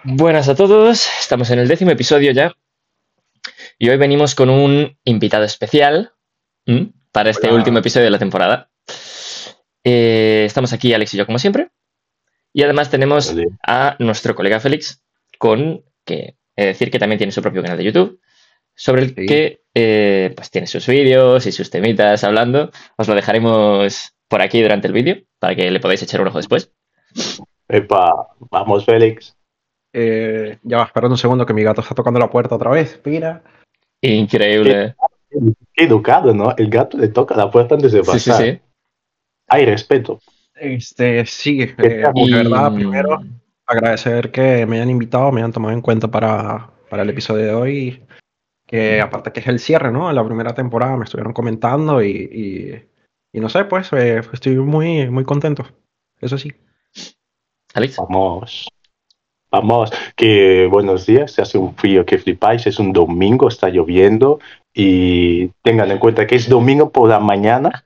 Buenas a todos, estamos en el 10º episodio ya y hoy venimos con un invitado especial para este último Hola. episodio de la temporada. Estamos aquí Alex y yo como siempre y además tenemos Vale. a nuestro colega Félix con que decir que también tiene su propio canal de YouTube sobre el Sí. que pues tiene sus vídeos y sus temitas hablando. Os lo dejaremos por aquí durante el vídeo para que le podáis echar un ojo después. Epa, vamos, Félix. Ya va, espera un segundo que mi gato está tocando la puerta otra vez. Mira. Increíble. Qué educado, ¿no? El gato le toca la puerta antes de Sí, sí, pasar. sí. Hay respeto. Sí, Está de Y verdad, primero agradecer que me hayan invitado, me hayan tomado en cuenta para el episodio de hoy. Que aparte que es el cierre, ¿no? La primera temporada me estuvieron comentando y no sé, pues estoy muy contento. Eso sí. Alex. Vamos. Vamos. Que buenos días. Se hace un frío que flipáis. Es un domingo, está lloviendo. Y tengan en cuenta que es domingo por la mañana.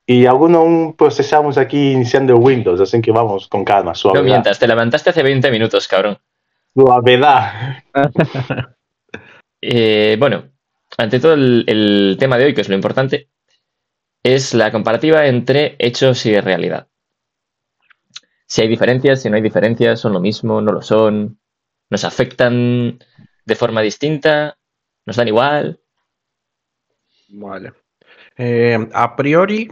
Y aún no procesamos aquí iniciando Windows. Así que vamos con calma, No suavidad. mientas, te levantaste hace 20 minutos, cabrón. Suavidad. Bueno, ante todo el tema de hoy, que es lo importante, es la comparativa entre hechos y realidad. Si hay diferencias, si no hay diferencias, son lo mismo, no lo son, nos afectan de forma distinta, nos dan igual. Vale. A priori,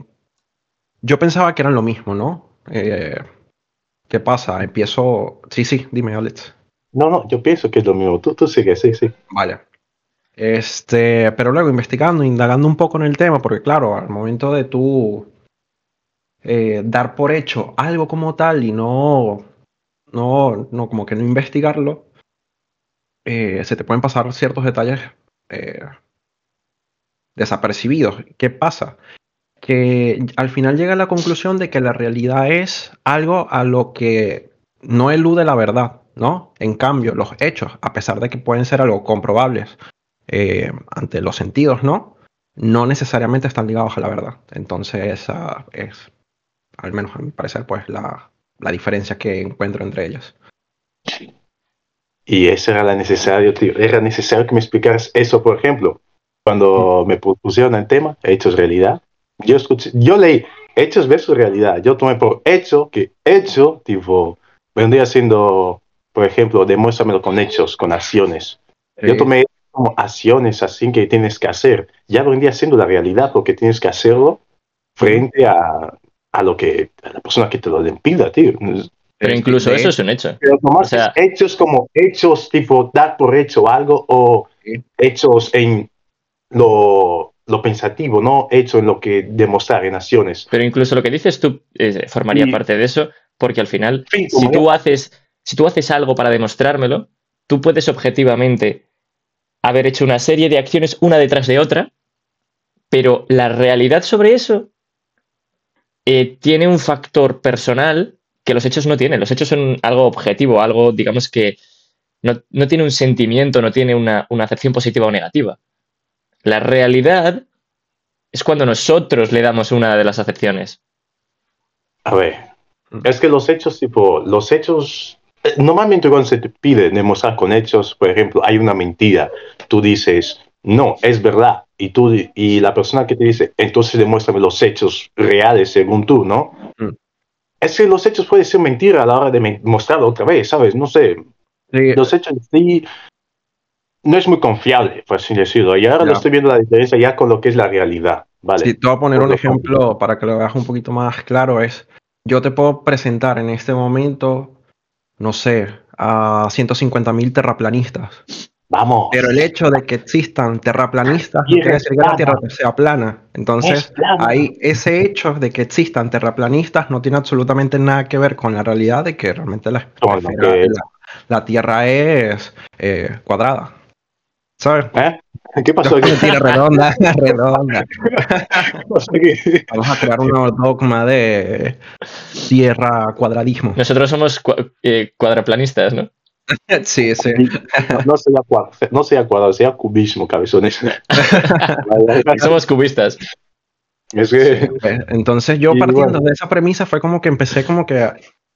yo pensaba que eran lo mismo, ¿no? ¿Qué pasa? Empiezo. Sí, dime, Alex. No, yo pienso que es lo mismo. Tú sigues, sí. Vale. Pero luego investigando, indagando un poco en el tema, porque claro, al momento de tú dar por hecho algo como tal y como que no investigarlo, se te pueden pasar ciertos detalles eh, desapercibidos. ¿Qué pasa? Que al final llega a la conclusión de que la realidad es algo a lo que no elude la verdad, ¿no? En cambio, los hechos, a pesar de que pueden ser algo comprobables ante los sentidos, ¿no? No necesariamente están ligados a la verdad. Entonces, esa es, al menos a mi parecer, pues la diferencia que encuentro entre ellas. Y eso era necesario, tío. Era necesario que me explicaras eso, por ejemplo. Cuando me pusieron el tema, hechos realidad, yo leí hechos versus realidad. Yo tomé por hecho que hecho, tipo, vendría siendo, por ejemplo, demuéstramelo con hechos, con acciones. Yo tomé como acciones así que tienes que hacer. Ya vendría siendo la realidad porque tienes que hacerlo frente a lo que, a la persona que te lo impida, tío. Pero incluso De eso es hecho, un hecho. Pero O nomás sea, hechos como hechos, tipo dar por hecho algo, o hechos en lo pensativo, no hecho en lo que demostrar en acciones. pero incluso lo que dices tú formaría Y, parte de eso, porque al final, en fin, si tú haces algo para demostrármelo, tú puedes objetivamente haber hecho una serie de acciones una detrás de otra, pero la realidad sobre eso tiene un factor personal que los hechos no tienen. Los hechos son algo objetivo, algo, digamos, que no tiene un sentimiento, no tiene una acepción positiva o negativa. La realidad es cuando nosotros le damos una de las acepciones. a ver, es que los hechos, normalmente cuando se te pide demostrar con hechos, por ejemplo, hay una mentira, tú dices, no, es verdad, y la persona que te dice, entonces demuéstrame los hechos reales según tú, ¿no? Es que los hechos pueden ser mentira a la hora de mostrarlo otra vez, ¿sabes? No sé, Sí, los hechos en sí no es muy confiable, por así decirlo. Y ahora lo ya. estoy viendo la diferencia ya con lo que es la realidad, ¿vale? Sí, te voy a poner Por un lo ejemplo para que lo veas un poquito más claro. Yo te puedo presentar en este momento, no sé, a 150.000 terraplanistas. Vamos. Pero el hecho de que existan terraplanistas no quiere decir que la Tierra sea plana. Entonces, ahí ese hecho de que existan terraplanistas no tiene absolutamente nada que ver con la realidad de que realmente la Tierra es cuadrada. ¿Sabes? ¿Eh? ¿Qué pasó aquí? Mentira, redonda. No sé qué. Vamos a crear un nuevo dogma de tierra cuadradismo. Nosotros somos cuadraplanistas, ¿no? Sí. No sea cuadrado, sea cubismo, cabezones. Somos cubistas. Es que... Entonces yo partiendo de esa premisa fue como que empecé como que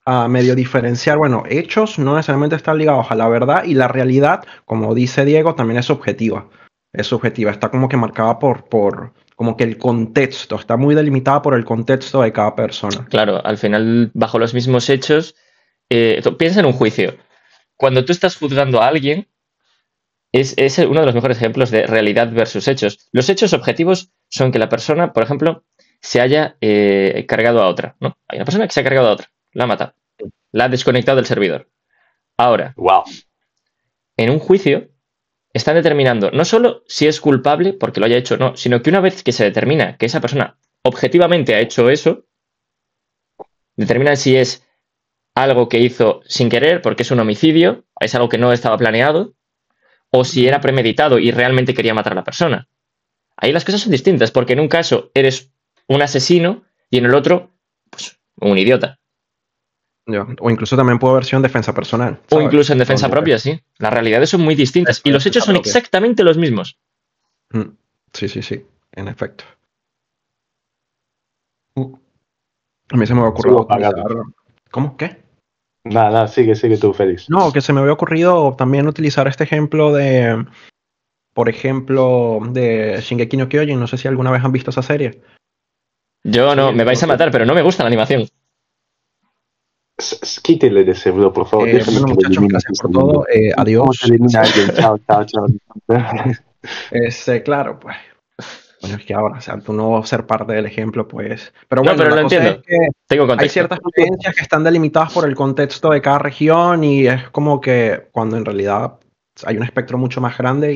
a medio diferenciar, bueno, hechos no necesariamente están ligados a la verdad y la realidad, como dice Diego, también es subjetiva. Es subjetiva, está como que marcada como que el contexto, está muy delimitada por el contexto de cada persona. Claro, al final, bajo los mismos hechos, piensa en un juicio. Cuando tú estás juzgando a alguien, es uno de los mejores ejemplos de realidad versus hechos. Los hechos objetivos son que la persona, por ejemplo, se haya cargado a otra, ¿no? Hay una persona que se ha cargado a otra, la ha matado, la ha desconectado del servidor. Ahora, Wow. en un juicio, están determinando no solo si es culpable porque lo haya hecho o no, sino que una vez que se determina que esa persona objetivamente ha hecho eso, determinan si es algo que hizo sin querer porque es un homicidio, es algo que no estaba planeado, o si era premeditado y realmente quería matar a la persona. Ahí las cosas son distintas, porque en un caso eres un asesino y en el otro, pues, un idiota. O incluso también puede haber sido en defensa personal. O ¿sabes? incluso en defensa Donde- propia, sí. Las realidades son muy distintas Eso, y los defensa hechos son propia. exactamente los mismos. Sí, sí, sí, en efecto. A mí se me había ocurrido Sigo apagado. utilizar... ¿Cómo? ¿Qué? Nada, sigue tú, Félix. No, que se me había ocurrido también utilizar este ejemplo de, por ejemplo, de Shingeki no Kyojin. No sé si alguna vez han visto esa serie. Yo no, Sí, me vais a matar, pero no me gusta la animación. Quítele de ese bro, por favor. Déjame Bueno, que lo muchachos, elimine gracias este por segundo. todo. ¿Cómo Adiós. se elimina a alguien? Chao, chao, chao. Claro, pues. Bueno, es que ahora, o sea, tú no ser parte del ejemplo, pues. Pero No, bueno, pero la lo cosa entiendo. es que Tengo hay contexto. ciertas creencias que están delimitadas por el contexto de cada región y es como que cuando en realidad hay un espectro mucho más grande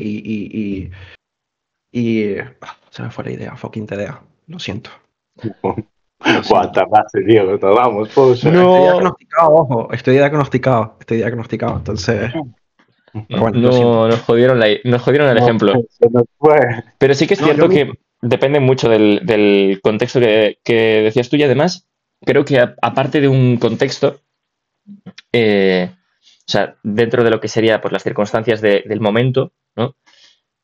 se me fue la idea, fucking idea. Lo siento. Buah, tardaste, Diego, tardamos. Pues. Estoy No, diagnosticado, ojo, estoy diagnosticado. Entonces, pero bueno, lo siento. no, nos jodieron el ejemplo. Se nos fue. Pero sí que es No, cierto yo que depende mucho del contexto que decías tú y además creo que aparte de un contexto, o sea, dentro de lo que sería pues, las circunstancias del momento, ¿no?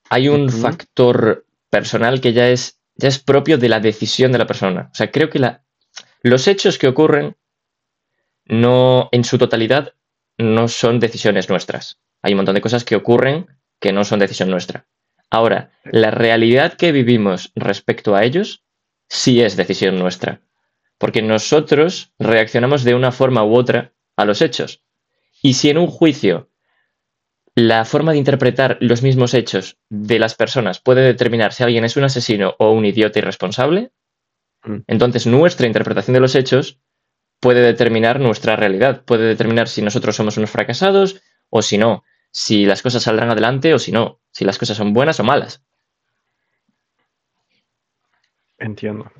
Hay un factor personal que ya es propio de la decisión de la persona. O sea, creo que los hechos que ocurren no, en su totalidad, no son decisiones nuestras. Hay un montón de cosas que ocurren que no son decisión nuestra. Ahora, la realidad que vivimos respecto a ellos sí es decisión nuestra, porque nosotros reaccionamos de una forma u otra a los hechos. Y si en un juicio la forma de interpretar los mismos hechos de las personas puede determinar si alguien es un asesino o un idiota irresponsable, entonces nuestra interpretación de los hechos puede determinar nuestra realidad, puede determinar si nosotros somos unos fracasados o si no, si las cosas saldrán adelante o si no, si las cosas son buenas o malas. Entiendo.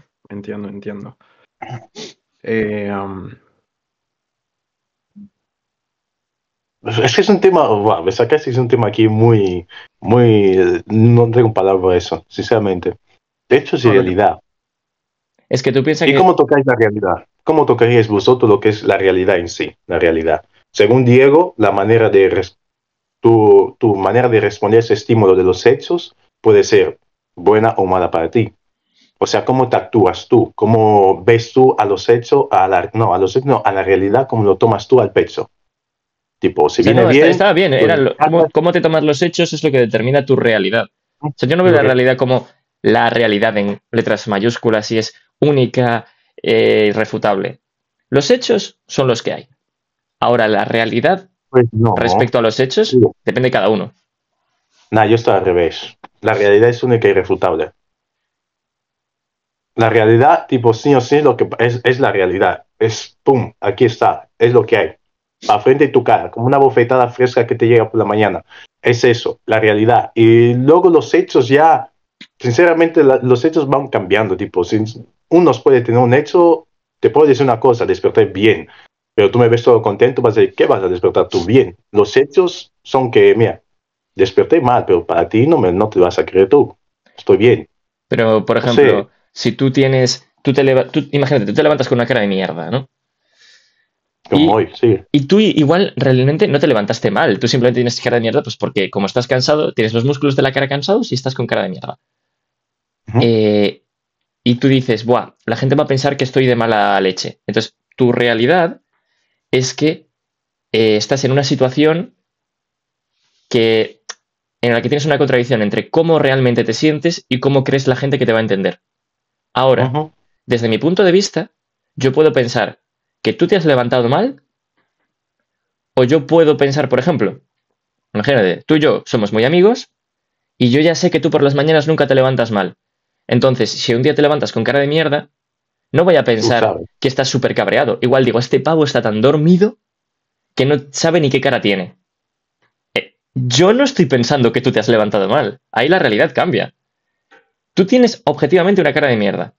Es que es un tema, wow, me sacaste, es un tema aquí muy, no tengo palabra para eso, sinceramente. De hecho, es realidad. Es que tú piensas ¿Y que... cómo tocáis la realidad? ¿Cómo tocaríais vosotros lo que es la realidad en sí? La realidad. Según Diego, la manera tu manera de responder a ese estímulo de los hechos puede ser buena o mala para ti. O sea, ¿cómo te actúas tú? ¿Cómo ves tú a los hechos, a la realidad, cómo lo tomas tú al pecho? Tipo, si O sea, viene no, bien... estaba bien. pues, Cómo te tomas los hechos es lo que determina tu realidad. O sea, yo no veo la realidad como la realidad en letras mayúsculas y es única, irrefutable. Los hechos son los que hay. Ahora, la realidad pues no. respecto a los hechos Sí. depende de cada uno. Nah, yo estoy al revés. La realidad es única e irrefutable. La realidad, tipo, sí o sí, lo que es la realidad. Es, pum, aquí está, es lo que hay. A frente de tu cara, como una bofetada fresca que te llega por la mañana. Es eso, la realidad. Y luego los hechos ya, sinceramente, los hechos van cambiando. Tipo, si unos puede tener un hecho, te puedo decir una cosa, desperté bien. Pero tú me ves todo contento, vas a decir, ¿qué vas a despertar tú bien? Los hechos son que, mira, desperté mal, pero para ti no te vas a creer tú. Estoy bien. Pero, por No ejemplo, sé. si imagínate, tú te levantas con una cara de mierda, ¿no? Como hoy, sí. Y tú igual realmente no te levantaste mal, tú simplemente tienes cara de mierda, pues porque como estás cansado, tienes los músculos de la cara cansados y estás con cara de mierda. Ujú. Y tú dices, buah, la gente va a pensar que estoy de mala leche. Entonces, tu realidad es que estás en una situación en la que tienes una contradicción entre cómo realmente te sientes y cómo crees la gente que te va a entender. Ahora, Ujú. desde mi punto de vista, yo puedo pensar que tú te has levantado mal, o yo puedo pensar, por ejemplo, imagínate, tú y yo somos muy amigos y yo ya sé que tú por las mañanas nunca te levantas mal. Entonces, si un día te levantas con cara de mierda, no voy a Tú pensar sabes. que estás súper cabreado. Igual digo, este pavo está tan dormido que no sabe ni qué cara tiene. Yo no estoy pensando que tú te has levantado mal. Ahí la realidad cambia. Tú tienes objetivamente una cara de mierda.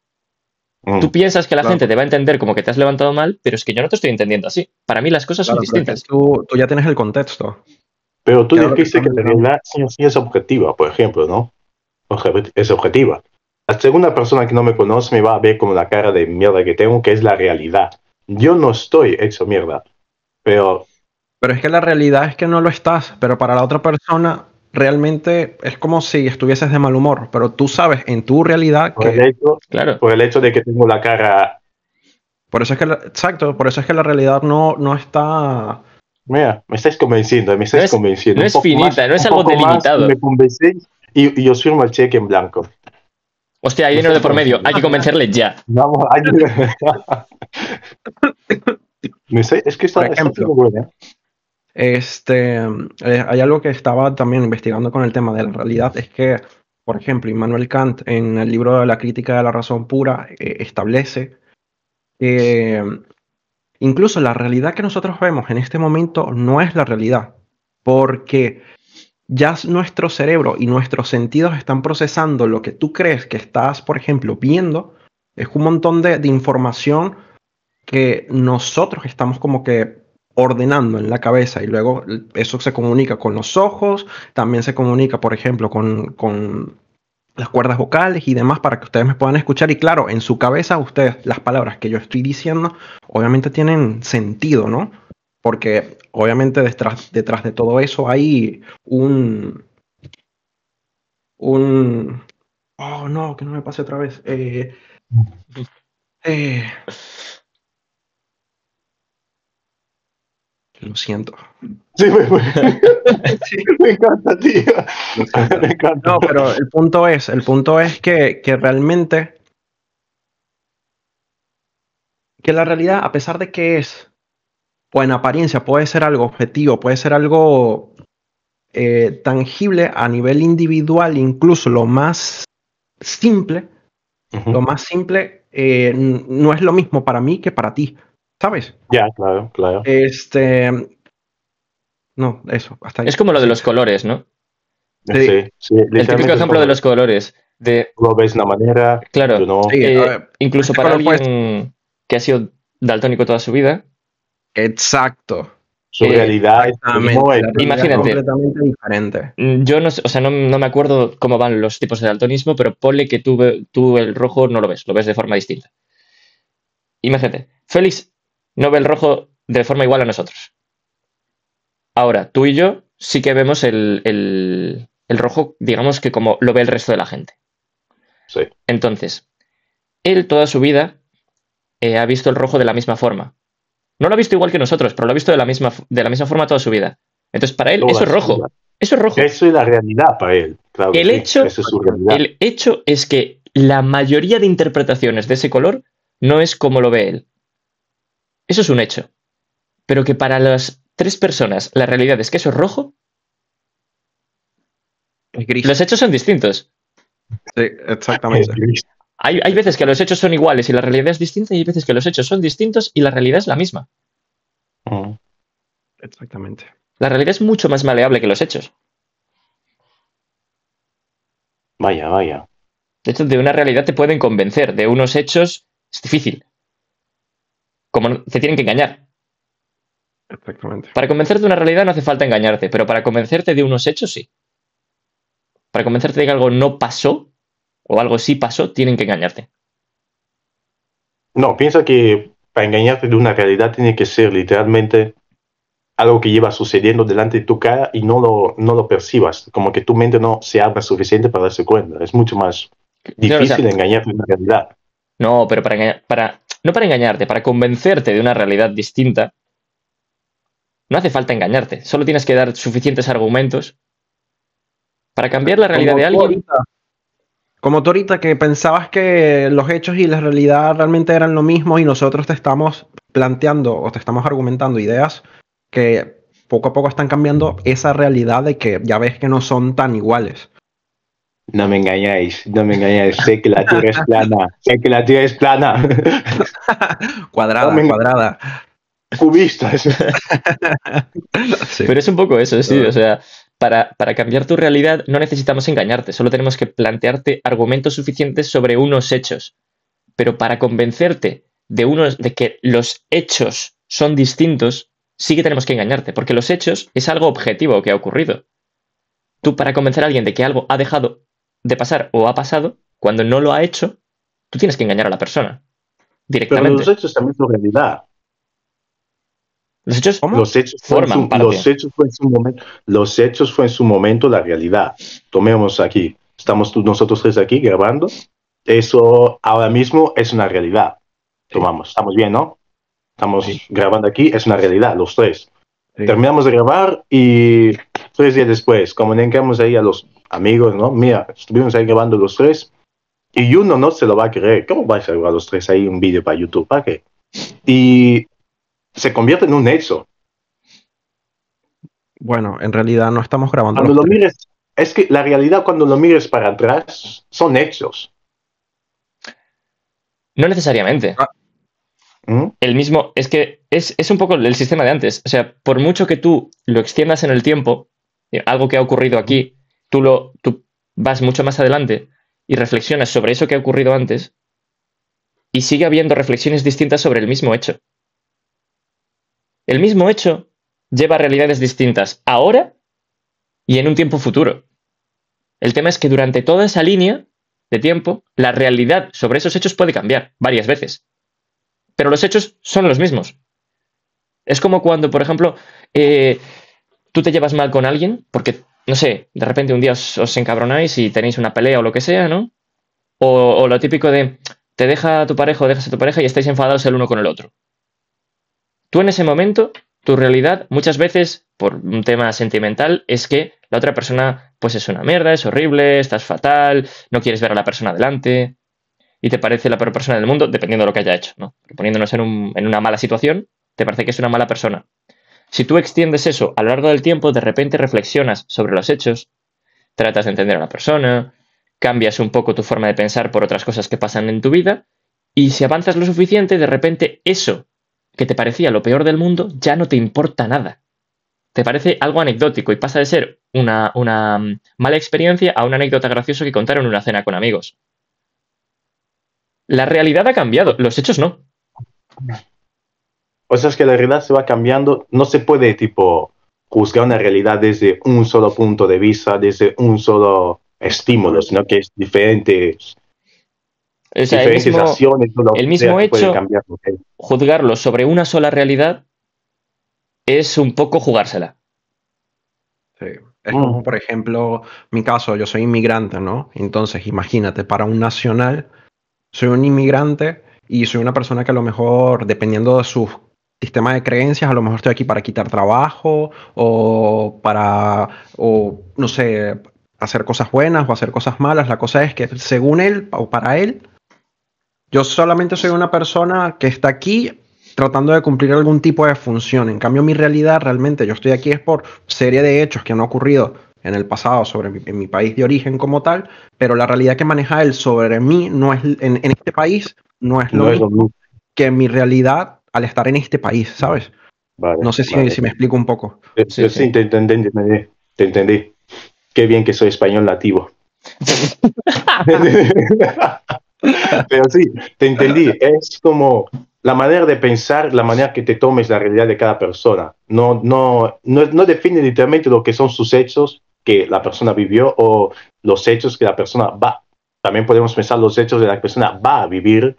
Mm. Tú piensas que la Claro, gente te va a entender como que te has levantado mal, pero es que yo no te estoy entendiendo así. Para mí las cosas son claro, pero es que distintas. tú ya tienes el contexto. Pero tú ¿Qué era lo que dijiste estaba que la mencionando? realidad sí o sí es objetiva, por ejemplo, ¿no? Es objetiva. La segunda persona que no me conoce me va a ver como la cara de mierda que tengo, que es la realidad. Yo no estoy hecho mierda, pero Pero es que la realidad es que no lo estás, pero para la otra persona realmente es como si estuvieses de mal humor, pero tú sabes en tu realidad por el que, hecho, Claro. por el hecho de que tengo la cara, por eso es que, exacto, por eso es que la realidad no está, mira, me No estáis es, convenciendo no es finita, no es un algo poco más y me delimitado. convencéis y os firmo el cheque en blanco. Hostia, hay Me dinero de estáis por medio. Hay convenciendo. que convencerle ya. Vamos, es que por está ejemplo, siendo buena. Hay algo que estaba también investigando con el tema de la realidad, es que, por ejemplo, Immanuel Kant en el libro de la crítica de la razón pura establece que incluso la realidad que nosotros vemos en este momento no es la realidad, porque ya nuestro cerebro y nuestros sentidos están procesando lo que tú crees que estás, por ejemplo, viendo, es un montón de información que nosotros estamos como que ordenando en la cabeza y luego eso se comunica con los ojos, también se comunica, por ejemplo, con las cuerdas vocales y demás para que ustedes me puedan escuchar. Y claro, en su cabeza ustedes, las palabras que yo estoy diciendo, obviamente tienen sentido, ¿no? Porque obviamente detrás de todo eso hay un... Oh, no, que no me pase otra vez. Eh, lo siento. Sí, Sí, me encanta, tío. lo siento. Me encanta. No, pero el punto es que realmente, que la realidad, a pesar de que es, o en apariencia puede ser algo objetivo, puede ser algo tangible a nivel individual, incluso simple, lo Ujú. más simple no es lo mismo para mí que para ti, ¿sabes? Ya, claro, claro. No, eso, hasta Es ahí. como lo de Sí, los colores, ¿no? sí, Sí, sí, El típico literalmente es ejemplo de como los colores. tú lo ves de una manera, yo Claro, no. sí, a ver, incluso este para color puede ser alguien que ha sido daltónico toda su vida, exacto, Su eh, realidad no exactamente, es la realidad es imagínate, completamente diferente. yo no sé, o sea, no me acuerdo cómo van los tipos de daltonismo, pero ponle que tú el rojo no lo ves de forma distinta. Imagínate, Félix no ve el rojo de forma igual a nosotros. Ahora, tú y yo sí que vemos el rojo, digamos que como lo ve el resto de la gente. sí. Entonces, él toda su vida ha visto el rojo de la misma forma. No lo ha visto igual que nosotros, pero lo ha visto de la misma forma toda su vida. Entonces, para él, eso Toda es su rojo. vida. Eso es rojo. Eso es la realidad para él, claro que El sí. hecho, Esa es su realidad. el hecho es que la mayoría de interpretaciones de ese color no es como lo ve él. Eso es un hecho. Pero que para las tres personas la realidad es que eso es rojo, Es gris. los hechos son distintos. Sí, Es exactamente. gris. Hay veces que los hechos son iguales y la realidad es distinta, y hay veces que los hechos son distintos y la realidad es la misma. Mm. Exactamente. La realidad es mucho más maleable que los hechos. Vaya, vaya. De hecho, de una realidad te pueden convencer, de unos hechos es difícil. Como te tienen que engañar. Exactamente. Para convencerte de una realidad no hace falta engañarte, pero para convencerte de unos hechos sí. Para convencerte de que algo no pasó o algo sí pasó, tienen que engañarte. No, piensa que para engañarte de una realidad tiene que ser literalmente algo que lleva sucediendo delante de tu cara y no lo percibas. Como que tu mente no se abra suficiente para darse cuenta. Es mucho más Claro, o sea, difícil engañarte de una realidad. no, pero no para engañarte, para convencerte de una realidad distinta, No hace falta engañarte, solo tienes que dar suficientes argumentos para cambiar la realidad de alguien. Como tú ahorita que pensabas que los hechos y la realidad realmente eran lo mismo y nosotros te estamos planteando o te estamos argumentando ideas que poco a poco están cambiando esa realidad de que ya ves que no son tan iguales. No me engañáis, no me engañáis. Sé que la Tierra es plana, sé que la Tierra es plana. Cuadrada, No cuadrada. Cubistas. Sí. Pero es un poco eso, sí. O sea, para cambiar tu realidad no necesitamos engañarte, solo tenemos que plantearte argumentos suficientes sobre unos hechos. Pero para convencerte de que los hechos son distintos, sí que tenemos que engañarte, porque los hechos es algo objetivo que ha ocurrido. Tú, para convencer a alguien de que algo ha dejado de pasar o ha pasado, cuando no lo ha hecho, tú tienes que engañar a la persona Pero directamente. los hechos también son realidad. Los hechos ¿Cómo? Los hechos forman parte. Los hechos fue en su momento la realidad. Tomemos aquí, estamos nosotros tres aquí grabando. Eso ahora mismo es una realidad. Tomamos, estamos bien, ¿no? Estamos grabando aquí, es una realidad, los tres. Sí. Terminamos de grabar y 3 días después comunicamos ahí a los amigos, ¿no? Mira, estuvimos ahí grabando los tres y uno no se lo va a creer. ¿Cómo vais a grabar los tres ahí un vídeo para YouTube? ¿Para qué? Y se convierte en un hecho. Bueno, en realidad no estamos grabando Cuando los lo tres. mires, es que la realidad cuando lo mires para atrás son hechos. No necesariamente. ¿Mm? El mismo, es que es un poco el sistema de antes. O sea, por mucho que tú lo extiendas en el tiempo, algo que ha ocurrido aquí, tú vas mucho más adelante y reflexionas sobre eso que ha ocurrido antes y sigue habiendo reflexiones distintas sobre el mismo hecho. El mismo hecho lleva a realidades distintas ahora y en un tiempo futuro. El tema es que durante toda esa línea de tiempo, la realidad sobre esos hechos puede cambiar varias veces. Pero los hechos son los mismos. Es como cuando, por ejemplo, tú te llevas mal con alguien, porque, no sé, de repente un día os encabronáis y tenéis una pelea o lo que sea, ¿no? O lo típico de te deja tu pareja o dejas a tu pareja y estáis enfadados el uno con el otro. Tú en ese momento, tu realidad, muchas veces, por un tema sentimental, es que la otra persona, pues es una mierda, es horrible, estás fatal, no quieres ver a la persona delante y te parece la peor persona del mundo, dependiendo de lo que haya hecho, ¿no? Poniéndonos en una mala situación, te parece que es una mala persona. Si tú extiendes eso a lo largo del tiempo, de repente reflexionas sobre los hechos, tratas de entender a la persona, cambias un poco tu forma de pensar por otras cosas que pasan en tu vida, y si avanzas lo suficiente, de repente eso que te parecía lo peor del mundo ya no te importa nada. Te parece algo anecdótico y pasa de ser una mala experiencia a una anécdota graciosa que contaron en una cena con amigos. La realidad ha cambiado, los hechos no. O sea, es que la realidad se va cambiando. No se puede, tipo, juzgar una realidad desde un solo punto de vista, desde un solo estímulo, sino que es diferentes, O sea, diferentes acciones, todo lo el que sea mismo que puede hecho, cambiar. ¿Okay? juzgarlo sobre una sola realidad es un poco jugársela. Sí. Es como, por ejemplo, mi caso, yo soy inmigrante, ¿no? Entonces, imagínate, para un nacional, soy un inmigrante y soy una persona que a lo mejor, dependiendo de su sistema de creencias, a lo mejor estoy aquí para quitar trabajo o para, o no sé, hacer cosas buenas o hacer cosas malas. La cosa es que según él o para él, yo solamente soy una persona que está aquí tratando de cumplir algún tipo de función. En cambio, mi realidad realmente, yo estoy aquí es por serie de hechos que han ocurrido en el pasado en mi país de origen como tal, pero la realidad que maneja él sobre mí no es en este país no es lo No es lo mismo mismo. que mi realidad al estar en este país, ¿sabes? Vale, No sé si, vale. si me explico un poco. Sí, Sí, sí. te entendí, te entendí. Qué bien que soy español nativo. Pero sí, te entendí. Es como la manera de pensar, la manera que te tomes la realidad de cada persona. No define literalmente lo que son sus hechos que la persona vivió o los hechos que la persona va. También podemos pensar los hechos de la persona va a vivir,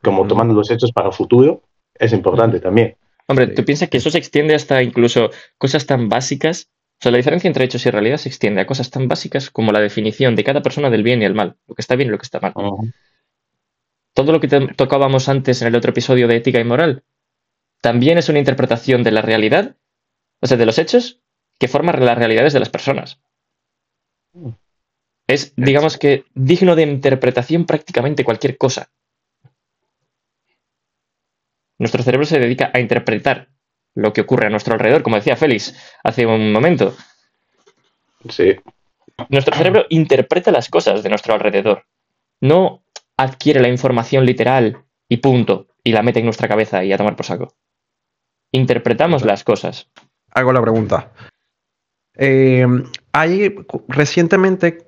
como tomando los hechos para el futuro. Es importante también. Hombre, Sí. tú piensas que eso se extiende hasta incluso cosas tan básicas. O sea, la diferencia entre hechos y realidad se extiende a cosas tan básicas como la definición de cada persona del bien y el mal, lo que está bien y lo que está mal. Todo lo que tocábamos antes en el otro episodio de ética y moral también es una interpretación de la realidad. O sea, de los hechos que forman las realidades de las personas. Es, digamos que, digno de interpretación prácticamente cualquier cosa. Nuestro cerebro se dedica a interpretar lo que ocurre a nuestro alrededor, como decía Félix hace un momento. Sí. Nuestro cerebro interpreta las cosas de nuestro alrededor. No adquiere la información literal y punto, y la mete en nuestra cabeza y a tomar por saco. Interpretamos las cosas. Hago la pregunta. Recientemente,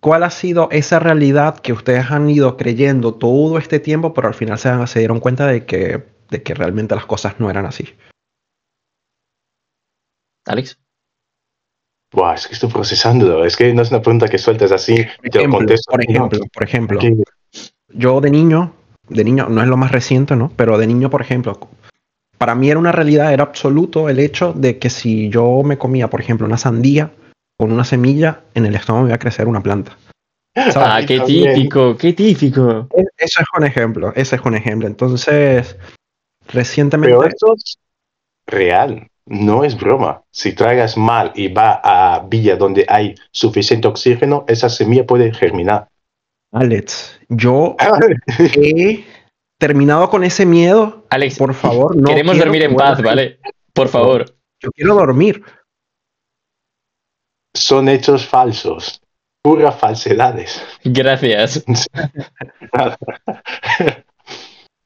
¿cuál ha sido esa realidad que ustedes han ido creyendo todo este tiempo, pero al final se dieron cuenta de que realmente las cosas no eran así? ¿Alex? Buah, es que estoy procesándolo. Es que no es una pregunta que sueltas así y te lo contesto. Por ejemplo, Aquí. yo de niño, no es lo más reciente, ¿no? Pero de niño, por ejemplo, para mí era una realidad, era absoluto el hecho de que si yo me comía, por ejemplo, una sandía con una semilla, en el estómago me iba a crecer una planta. ¿Sabes? Ah, qué típico, qué típico. Eso es un ejemplo, ese es un ejemplo. Entonces, recientemente... Pero eso es real, no es broma. Si tragas mal y va a villa donde hay suficiente oxígeno, esa semilla puede germinar. Alex, yo he terminado con ese miedo. Alex, por favor, no queremos quiero dormir que en vuelva paz, a- ¿vale? Por favor. Yo quiero dormir. Son hechos falsos, puras falsedades. Gracias.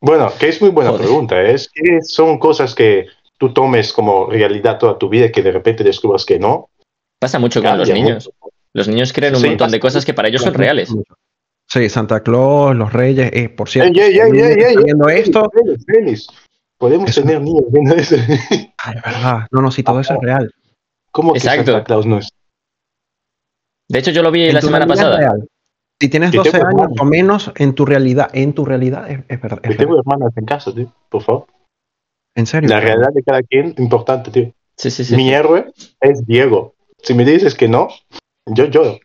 Bueno, que es muy buena Joder. pregunta. Es que son cosas que tú tomes como realidad toda tu vida y que de repente descubras que no. Pasa mucho con los Cambia niños. mucho. Los niños creen un Sí, montón de pasa cosas que para ellos son reales. Sí, Santa Claus, los Reyes, por cierto, Ey, si alguien está viendo Félix, esto, Félix. Podemos eso- tener niños viendo eso. es verdad. No, si todo eso es real. ¿Cómo que Exacto. Santa Claus no es? De hecho, yo lo vi En la tu semana realidad es pasada. real. Si tienes Que 12 tengo años hermanos. o menos, en tu realidad es verdad. Que tengo hermanas en casa, tío, por favor. En serio. La realidad de cada quien, importante, tío. Sí, sí, sí. Mi héroe es Diego. Si me dices que no, yo lloro.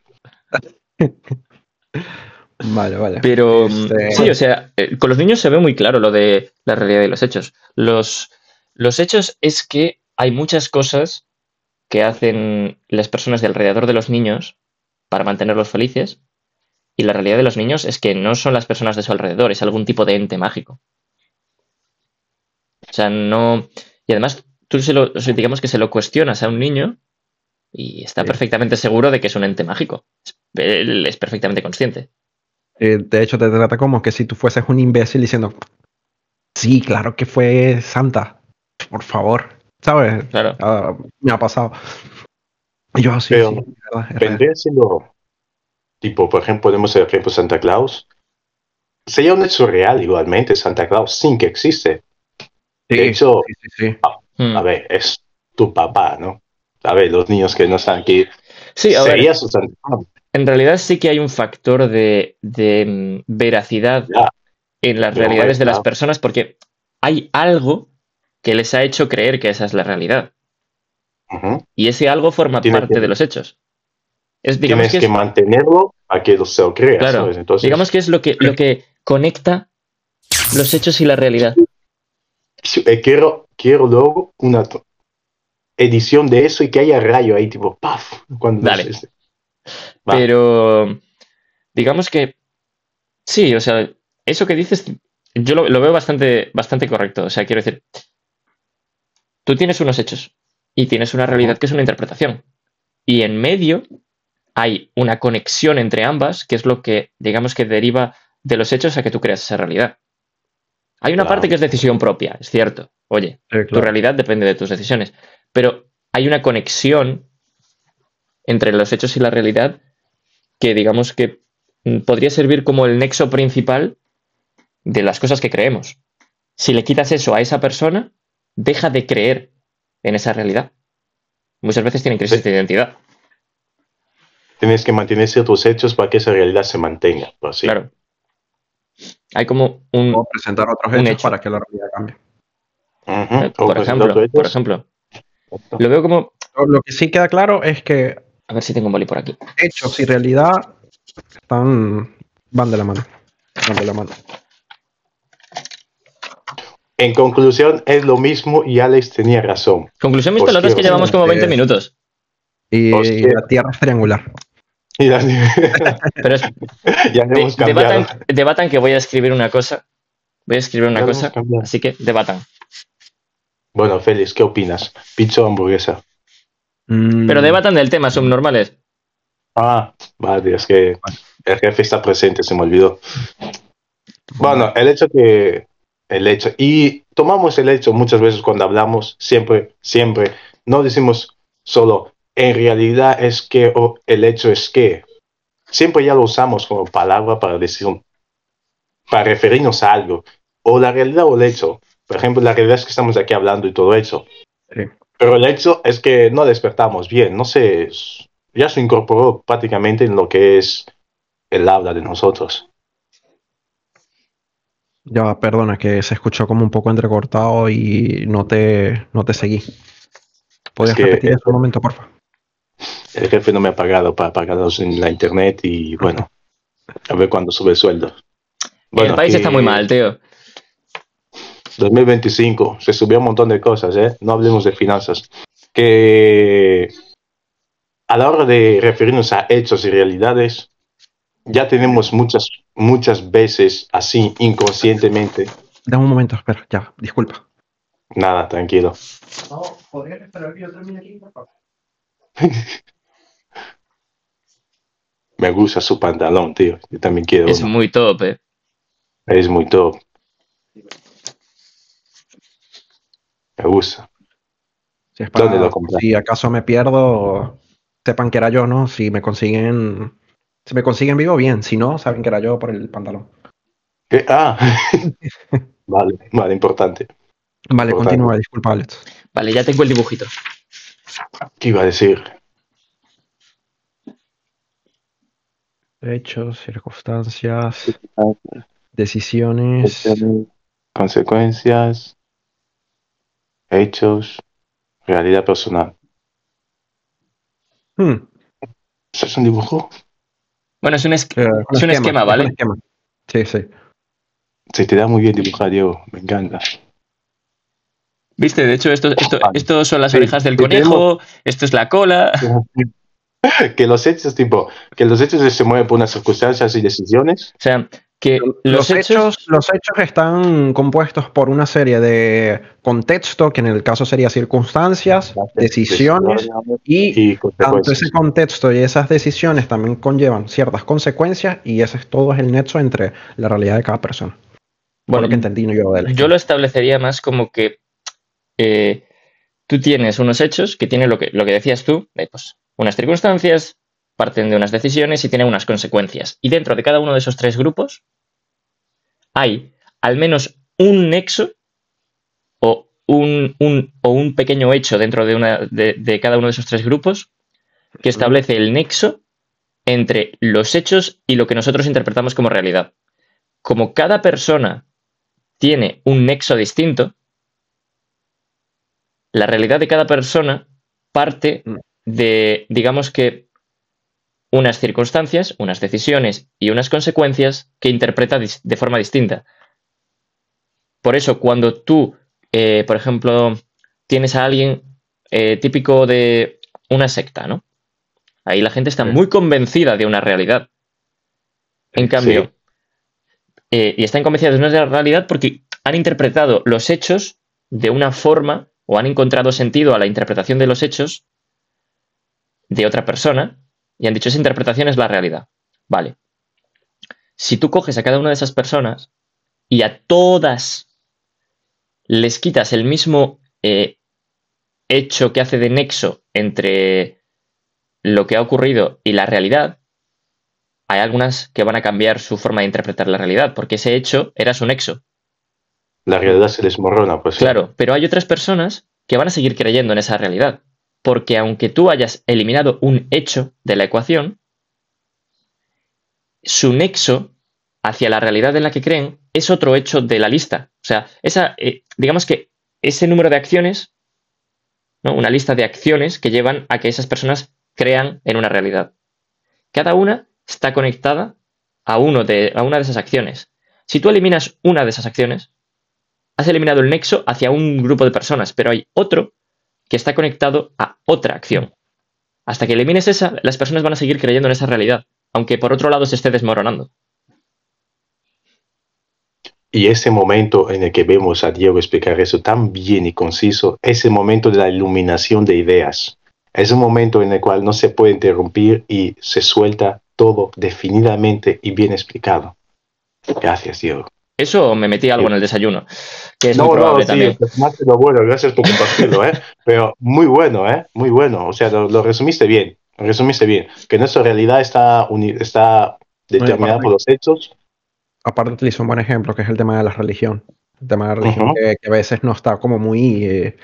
Vale. Pero sí, o sea, con los niños se ve muy claro lo de la realidad y los hechos. Los hechos es que hay muchas cosas que hacen las personas de alrededor de los niños para mantenerlos felices, y la realidad de los niños es que no son las personas de su alrededor, es algún tipo de ente mágico. O sea, no... Y además, digamos que se lo cuestionas a un niño y está Sí. perfectamente seguro de que es un ente mágico. Él es perfectamente consciente. De hecho, te trata como que si tú fueses un imbécil diciendo, sí, claro que fue Santa, por favor, ¿sabes? Claro. Me ha pasado. Y yo, sí, Pero sí, es verdad, es real. vendría siendo, tipo, por ejemplo, podemos el ejemplo Santa Claus. Sería un hecho real igualmente, Santa Claus, sin que existe. De hecho, Sí. a ver, es tu papá, ¿no? A ver, los niños que no están aquí. Sí, a ver, Sería su Santa Claus. en realidad sí que hay un factor de veracidad Ya, en las pero, realidades de las claro. personas, porque hay algo que les ha hecho creer que esa es la realidad. Ujú. Y ese algo forma Tiene parte que- de los hechos. Digamos Tienes que mantenerlo a que se lo creas, claro, ¿sabes? Entonces, digamos que es lo que conecta los hechos y la realidad. quiero luego una edición de eso y que haya rayo ahí, tipo, ¡paf! Cuando Dale. Va. Pero digamos que sí, o sea, eso que dices, yo lo veo bastante correcto. O sea, quiero decir, tú tienes unos hechos y tienes una realidad que es una interpretación. Y en medio hay una conexión entre ambas, que es lo que, digamos, que deriva de los hechos a que tú creas esa realidad. Hay una Claro. parte que es decisión propia, es cierto. Oye, tu Claro. realidad depende de tus decisiones. Pero hay una conexión entre los hechos y la realidad que, digamos, que podría servir como el nexo principal de las cosas que creemos. Si le quitas eso a esa persona, deja de creer en esa realidad. Muchas veces tienen crisis Sí. de identidad. Tienes que mantener ciertos hechos para que esa realidad se mantenga. Pues, sí. Claro. Hay como un O presentar otros un hechos hecho. para que la realidad cambie. Ujú. O por presentar ejemplo, otros hechos. lo veo como... Lo que sí queda claro es que A ver si tengo un boli por aquí. hechos y realidad van de la mano. Van de la mano. En conclusión, es lo mismo y Alex tenía razón. Conclusión, mis Os pelotas, que quiero. llevamos como 20 minutos. Os Y quiero. la Tierra es triangular. Y ya, Pero ya no hemos cambiado. debatan que voy a escribir una cosa. Voy a escribir una Ya lo hemos cosa, cambiado. así que debatan. Bueno, Félix, ¿qué opinas? ¿Pizza o hamburguesa? Pero debatan del tema, subnormales. Ah, vale, es que el jefe está presente, se me olvidó. Bueno, y tomamos el hecho muchas veces cuando hablamos, siempre, no decimos solo, en realidad es que, o el hecho es que. Siempre ya lo usamos como palabra para decir, para referirnos a algo, o la realidad o el hecho. Por ejemplo, la realidad es que estamos aquí hablando y todo eso. Sí. Pero el hecho es que no despertamos bien, no sé, ya se incorporó prácticamente en lo que es el habla de nosotros. Ya, perdona, que se escuchó como un poco entrecortado y no te seguí. ¿Podrías Es que repetir eso un momento, por favor? el jefe no me ha pagado para pagarlos en la internet y bueno, a ver cuándo sube el sueldo. Bueno, El país está muy mal, tío. 2025, se subió un montón de cosas, ¿eh? No hablemos de finanzas. Que a la hora de referirnos a hechos y realidades, ya tenemos muchas veces así inconscientemente. Dame un momento, espera, ya, disculpa. Nada, tranquilo. No, ¿podrías esperar que yo termine aquí, por favor? Me gusta su pantalón, tío. Yo también quiero Es uno. muy top, Es muy top. Me gusta. Si es ¿Dónde para, lo compras? si acaso me pierdo, sepan que era yo, ¿no? Si me consiguen vivo, bien. Si no, saben que era yo por el pantalón. ¿Qué? Ah, vale, importante. Vale, Importante. continúa, disculpa, Alex. Vale, ya tengo el dibujito. ¿Qué iba a decir? Hechos, circunstancias, decisiones. Consecuencias, hechos, realidad personal. ¿Eso es un dibujo? Bueno, es un Un esquema, es ¿vale? un esquema. Sí, sí. Se te da muy bien dibujar, Diego. Me encanta. ¿Viste? De hecho, esto son las Sí, orejas del sí, conejo, esto es la cola. Que los hechos se mueven por unas circunstancias y decisiones. O sea, que los hechos... Los hechos están compuestos por una serie de contexto, que en el caso sería circunstancias, decisiones, y tanto consecuencias. ese contexto y esas decisiones también conllevan ciertas consecuencias, y ese es todo el nexo entre la realidad de cada persona. Por lo que entendí yo de la Yo lo establecería más como que tú tienes unos hechos que tienen lo que decías tú, pues, unas circunstancias, parten de unas decisiones y tienen unas consecuencias. Y dentro de cada uno de esos tres grupos hay al menos un nexo o un pequeño hecho dentro de cada uno de esos tres grupos que establece el nexo entre los hechos y lo que nosotros interpretamos como realidad. Como cada persona tiene un nexo distinto, la realidad de cada persona parte de, digamos que, unas circunstancias, unas decisiones y unas consecuencias que interpreta de forma distinta. Por eso, cuando tú, por ejemplo, tienes a alguien típico de una secta, ¿no? Ahí la gente está muy convencida de una realidad. En cambio, y están convencidos de una realidad porque han interpretado los hechos de una forma o han encontrado sentido a la interpretación de los hechos de otra persona y han dicho, esa interpretación es la realidad. Vale. Si tú coges a cada una de esas personas y a todas les quitas el mismo hecho que hace de nexo entre lo que ha ocurrido y la realidad, hay algunas que van a cambiar su forma de interpretar la realidad, porque ese hecho era su nexo. La realidad se desmorona, pues. Claro, pero hay otras personas que van a seguir creyendo en esa realidad, porque aunque tú hayas eliminado un hecho de la ecuación, su nexo hacia la realidad en la que creen es otro hecho de la lista. O sea, digamos que ese número de acciones, ¿no? Una lista de acciones que llevan a que esas personas crean en una realidad. Cada una está conectada a una de esas acciones. Si tú eliminas una de esas acciones, has eliminado el nexo hacia un grupo de personas, pero hay otro que está conectado a otra acción. Hasta que elimines esa, las personas van a seguir creyendo en esa realidad, aunque por otro lado se esté desmoronando. Y ese momento en el que vemos a Diego explicar eso tan bien y conciso, es el momento de la iluminación de ideas. Es un momento en el cual no se puede interrumpir y se suelta todo definidamente y bien explicado. Gracias, Diego. Eso me metí algo en el desayuno, que es muy No, probable sí, también. más que lo bueno, gracias por compartirlo, ¿eh? Pero muy bueno, ¿eh? Muy bueno. O sea, lo resumiste bien. Lo resumiste bien. Que nuestra realidad está determinada por los hechos. Aparte utilizó un buen ejemplo, que es el tema de la religión. El tema de la religión que a veces no está como muy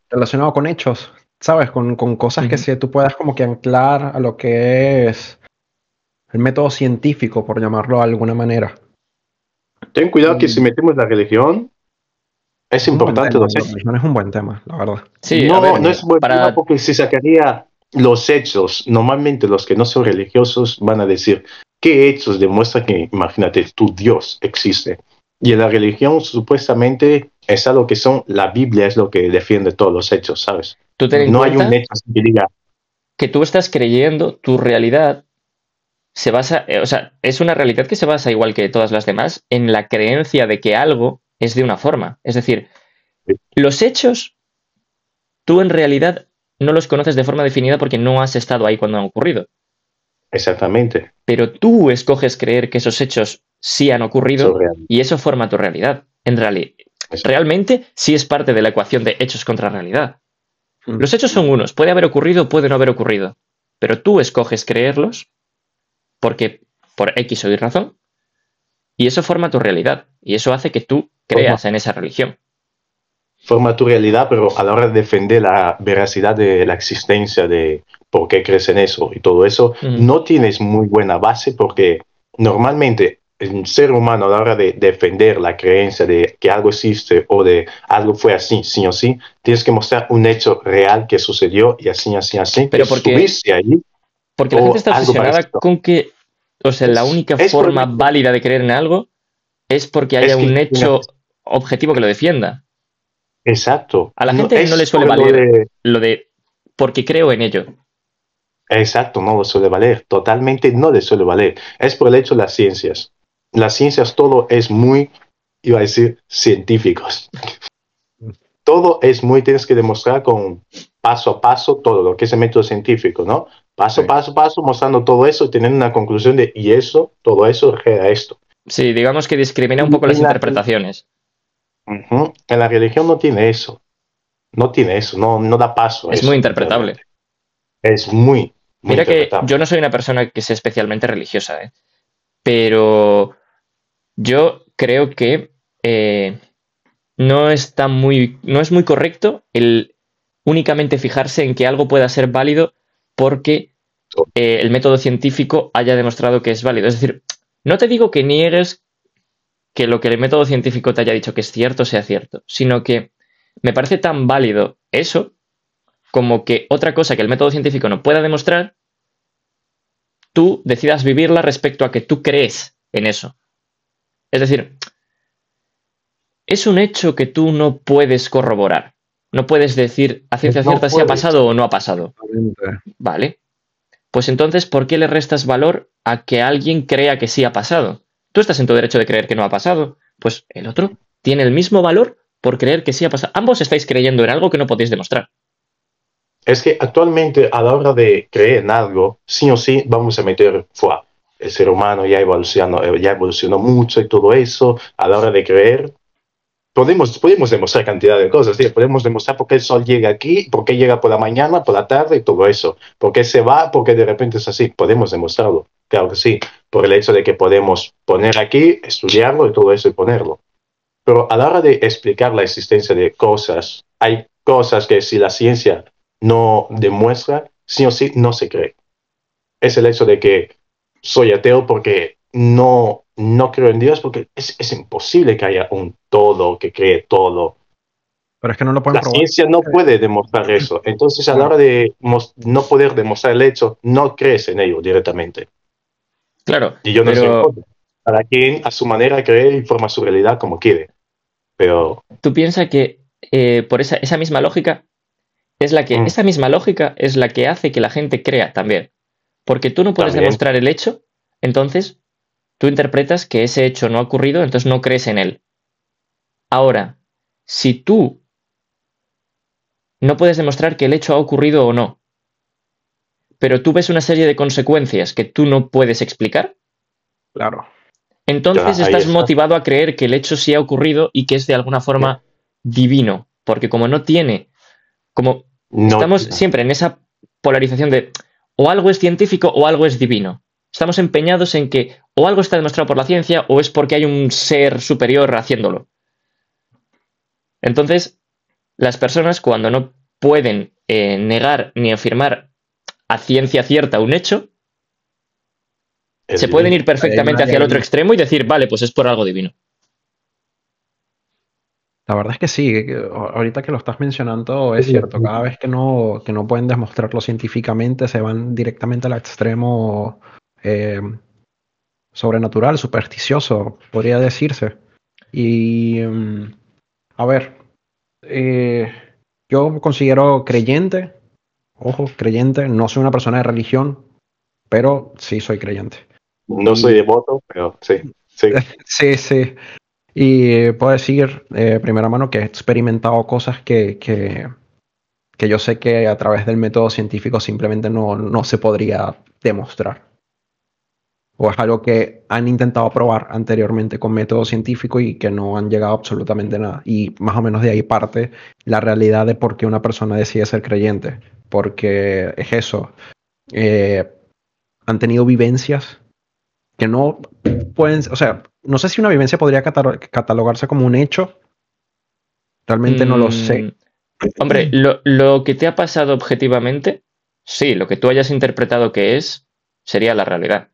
relacionado con hechos, ¿sabes? Con cosas que si tú puedas como que anclar a lo que es el método científico, por llamarlo de alguna manera. Ten cuidado que si metemos la religión, es importante los La hechos. religión es un buen tema, la verdad. Sí, No, a ver, no es un buen tema porque si sacaría los hechos, normalmente los que no son religiosos van a decir, ¿qué hechos demuestran que, imagínate, tu Dios existe? Y en la religión supuestamente es algo que la Biblia es lo que defiende todos los hechos, ¿sabes? Tú ten en no cuenta hay un hecho que diga que tú estás creyendo, tu realidad se basa, o sea, es una realidad que se basa igual que todas las demás en la creencia de que algo es de una forma. Es decir, los hechos, tú en realidad no los conoces de forma definida porque no has estado ahí cuando han ocurrido. Exactamente. Pero tú escoges creer que esos hechos sí han ocurrido y eso forma tu realidad. Realmente sí es parte de la ecuación de hechos contra realidad. Los hechos son unos, puede haber ocurrido, puede no haber ocurrido, pero tú escoges creerlos porque por X o Y razón y eso forma tu realidad y eso hace que tú creas en esa religión. Forma tu realidad, pero a la hora de defender la veracidad de la existencia de por qué crees en eso y todo eso, no tienes muy buena base porque normalmente el ser humano a la hora de defender la creencia de que algo existe o de algo fue así, sí o sí, tienes que mostrar un hecho real que sucedió y así, pero que estuviste ahí. Porque la gente está obsesionada con que, o sea, la única forma válida de creer en algo es porque haya un hecho objetivo que lo defienda. Exacto. A la gente no le suele valer lo de porque creo en ello. Exacto, no le suele valer. Totalmente no le suele valer. Es por el hecho de las ciencias. Las ciencias todo es muy, iba a decir, científicos. Todo es muy, tienes que demostrar con paso a paso todo lo que es el método científico, ¿no? Paso a paso, mostrando todo eso y teniendo una conclusión de, y eso, todo eso genera esto. Sí, digamos que discrimina un poco las interpretaciones. En la religión no tiene eso. No tiene eso, no da paso. Es muy interpretable. Es muy Mira que yo no soy una persona que sea especialmente religiosa, pero yo creo que no es muy correcto el únicamente fijarse en que algo pueda ser válido porque el método científico haya demostrado que es válido. Es decir, no te digo que niegues que lo que el método científico te haya dicho que es cierto sea cierto, sino que me parece tan válido eso como que otra cosa que el método científico no pueda demostrar, tú decidas vivirla respecto a que tú crees en eso. Es decir, es un hecho que tú no puedes corroborar. No puedes decir a ciencia cierta si ha pasado o no ha pasado. Vale. Pues entonces, ¿por qué le restas valor a que alguien crea que sí ha pasado? Tú estás en tu derecho de creer que no ha pasado. Pues el otro tiene el mismo valor por creer que sí ha pasado. Ambos estáis creyendo en algo que no podéis demostrar. Es que actualmente a la hora de creer en algo, sí o sí vamos a meter el ser humano ya evolucionó mucho y todo eso. A la hora de creer, podemos demostrar cantidad de cosas. ¿Sí? Podemos demostrar por qué el sol llega aquí, por qué llega por la mañana, por la tarde y todo eso. Por qué se va, por qué de repente es así. Podemos demostrarlo, claro que sí. Por el hecho de que podemos poner aquí, estudiarlo y todo eso y ponerlo. Pero a la hora de explicar la existencia de cosas, hay cosas que si la ciencia no demuestra, sí o sí no se cree. Es el hecho de que soy ateo porque no creo en Dios, porque es imposible que haya un todo que cree todo. Pero es que no lo pueden probar. La ciencia no puede demostrar eso. Entonces, a la hora de no poder demostrar el hecho, no crees en ello directamente. Claro, y yo no pero Cada quien a su manera cree y forma su realidad como quiere. Pero Tú piensas que por esa misma lógica esa misma lógica es la que hace que la gente crea también. Porque tú no puedes también, demostrar el hecho, entonces tú interpretas que ese hecho no ha ocurrido, entonces no crees en él. Ahora, si tú no puedes demostrar que el hecho ha ocurrido o no, pero tú ves una serie de consecuencias que tú no puedes explicar, Claro. entonces ya, ahí estás está. motivado a creer que el hecho sí ha ocurrido y que es de alguna forma divino. Porque como no tiene, como No, estamos siempre en esa polarización de o algo es científico o algo es divino. Estamos empeñados en que o algo está demostrado por la ciencia o es porque hay un ser superior haciéndolo. Entonces, las personas cuando no pueden negar ni afirmar a ciencia cierta un hecho, es se pueden divino. ir perfectamente hacia el otro extremo y decir, vale, pues es por algo divino. La verdad es que sí, ahorita que lo estás mencionando es cierto, cada vez que no pueden demostrarlo científicamente se van directamente al extremo eh, sobrenatural, supersticioso, podría decirse. Y a ver, eh, yo me considero creyente, ojo, creyente, no soy una persona de religión, pero sí soy creyente. No soy devoto, pero sí. Sí, sí. Y puedo decir, primera mano, que he experimentado cosas que yo sé que a través del método científico simplemente no se podría demostrar. O es algo que han intentado probar anteriormente con método científico y que no han llegado a absolutamente nada. Y más o menos de ahí parte la realidad de por qué una persona decide ser creyente. Porque es eso. eh, Han tenido vivencias que no pueden, o sea, no sé si una vivencia podría catalogarse como un hecho. Realmente no lo sé. Hombre, lo que te ha pasado objetivamente, sí, lo que tú hayas interpretado que es, sería la realidad.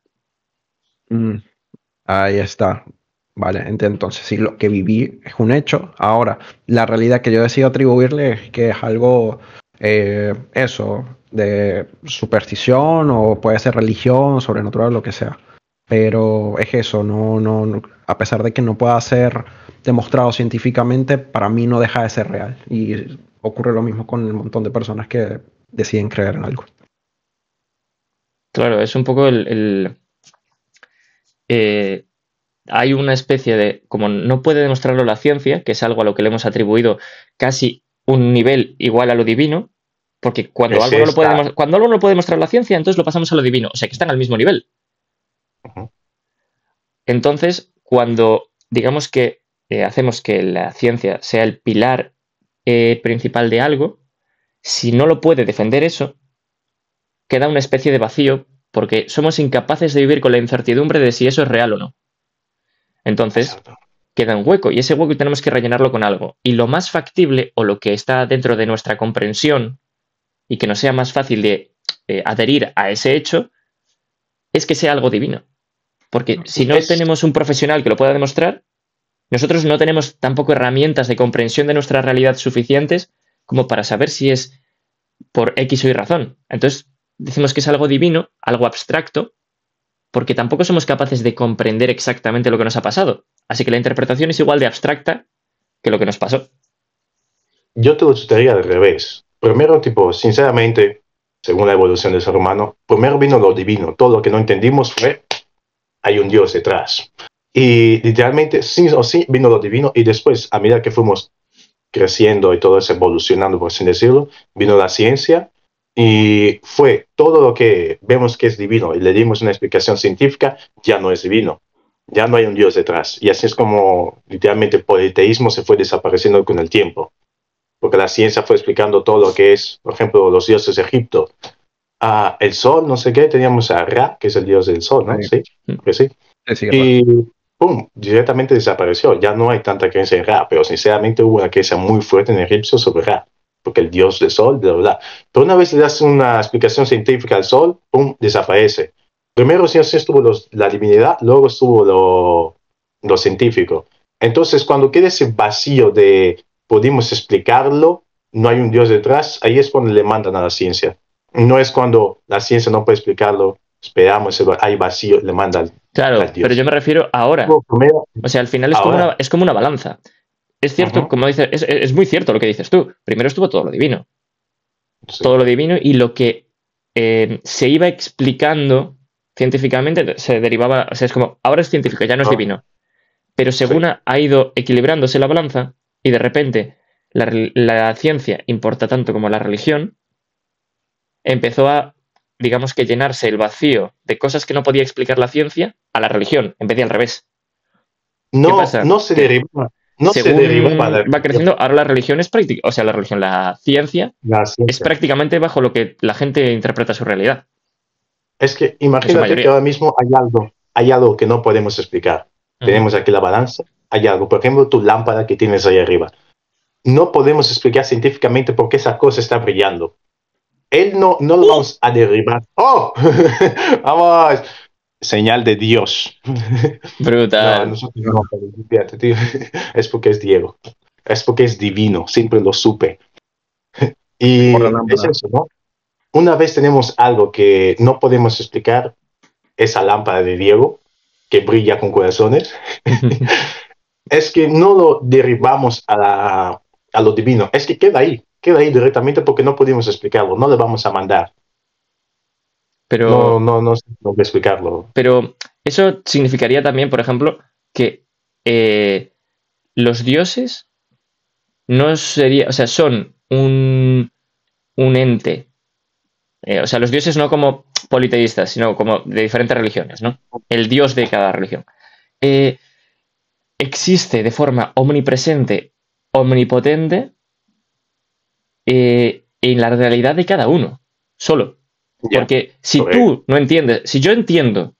Mm, Ahí está. Vale, entonces si lo que viví es un hecho, ahora la realidad que yo decido atribuirle es que es algo, eso, de superstición o puede ser religión, sobrenatural, lo que sea. Pero es eso, a pesar de que no pueda ser demostrado científicamente, para mí no deja de ser real. Y ocurre lo mismo con el montón de personas que deciden creer en algo. Claro, es un poco eh, hay una especie de, como no puede demostrarlo la ciencia, que es algo a lo que le hemos atribuido casi un nivel igual a lo divino, porque Es que está. cuando algo no lo puede demostrar la ciencia, entonces lo pasamos a lo divino, o sea que están al mismo nivel. Ujú. Entonces, cuando digamos que hacemos que la ciencia sea el pilar principal de algo, si no lo puede defender eso, queda una especie de vacío, porque somos incapaces de vivir con la incertidumbre de si eso es real o no. Entonces, Exacto. queda un hueco y ese hueco tenemos que rellenarlo con algo. Y lo más factible o lo que está dentro de nuestra comprensión y que nos sea más fácil de adherir a ese hecho es que sea algo divino. Porque si no Es, tenemos un profesional que lo pueda demostrar, nosotros no tenemos tampoco herramientas de comprensión de nuestra realidad suficientes como para saber si es por X o Y razón. Entonces, decimos que es algo divino, algo abstracto, porque tampoco somos capaces de comprender exactamente lo que nos ha pasado. Así que la interpretación es igual de abstracta que lo que nos pasó. yo te lo diría al revés. Primero, tipo, sinceramente, según la evolución del ser humano, primero vino lo divino. Todo lo que no entendimos fue, hay un Dios detrás. Y literalmente, sí o sí, vino lo divino. Y después, a medida que fuimos creciendo y todo eso evolucionando, por así decirlo, vino la ciencia y fue todo lo que vemos que es divino y le dimos una explicación científica, ya no es divino, ya no hay un Dios detrás. Y así es como literalmente el politeísmo se fue desapareciendo con el tiempo, porque la ciencia fue explicando todo lo que es, por ejemplo, los dioses de Egipto. El sol, no sé qué, teníamos a Ra, que es el dios del sol, ¿no? Sí, que sí. Sí, sí, Y ¡pum! Directamente desapareció. Ya no hay tanta creencia en Ra, pero sinceramente hubo una creencia muy fuerte en egipcio sobre Ra, porque el dios del sol, bla, bla, bla. Pero una vez le das una explicación científica al sol, ¡pum! Desaparece. Primero sí estuvo la divinidad, luego estuvo lo científico. Entonces, cuando queda ese vacío de podemos explicarlo, no hay un dios detrás, ahí es cuando le mandan a la ciencia. No es cuando la ciencia no puede explicarlo, esperamos, hay vacío, le manda Claro, al Dios. pero yo me refiero ahora. Primero, O sea, al final ahora. es como una balanza. Es cierto, como dices, es muy cierto lo que dices tú. Primero estuvo todo lo divino. Sí. Todo lo divino y lo que se iba explicando científicamente se derivaba, o sea, es como, ahora es científico, ya no es divino. Pero según ha ido equilibrándose la balanza y de repente la ciencia importa tanto como la religión, empezó a, digamos que llenarse el vacío de cosas que no podía explicar la ciencia a la religión, en vez de al revés. No, pasa? no se Que deriva. No se según deriva para va creciendo, ahora la religión es práctica, o sea, la ciencia la es ciencia. prácticamente bajo lo que la gente interpreta su realidad. Es que imagínate que ahora mismo hay algo que no podemos explicar. Tenemos aquí la balanza, hay algo, por ejemplo, tu lámpara que tienes ahí arriba. No podemos explicar científicamente por qué esa cosa está brillando. Él no lo vamos a derribar. ¡Oh! ¡Vamos! Señal de Dios. Brutal. No, nosotros no, fíjate, tío. Es porque es Diego. Es porque es divino. Siempre lo supe. Y es eso, ¿no? Una vez tenemos algo que no podemos explicar, esa lámpara de Diego, que brilla con corazones, es que no lo derribamos a lo divino. Es que queda ahí directamente porque no pudimos explicarlo. No le vamos a mandar. Pero, no sé cómo explicarlo. Pero eso significaría también, por ejemplo, que los dioses no sería, o sea, son un ente. O sea, los dioses no como politeístas, sino como de diferentes religiones, ¿no? El dios de cada religión. Existe de forma omnipresente, omnipotente, en la realidad de cada uno, solo. Porque si tú no entiendes, si yo entiendo,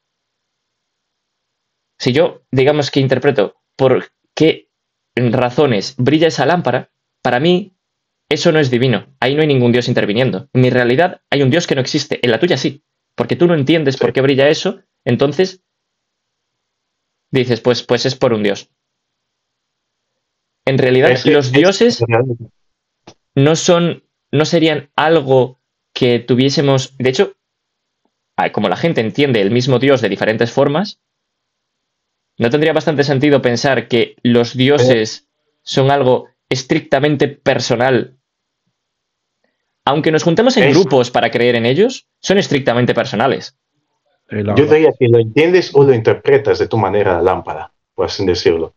si yo, digamos que interpreto por qué razones brilla esa lámpara, para mí eso no es divino. Ahí no hay ningún dios interviniendo. En mi realidad hay un dios que no existe. En la tuya sí. Porque tú no entiendes por qué brilla eso. Entonces dices, pues es por un dios. En realidad los dioses no serían algo que tuviésemos. De hecho, como la gente entiende el mismo dios de diferentes formas, ¿no tendría bastante sentido pensar que los dioses son algo estrictamente personal? Aunque nos juntemos en grupos para creer en ellos, son estrictamente personales. Yo diría que lo entiendes o lo interpretas de tu manera la lámpara, por así decirlo.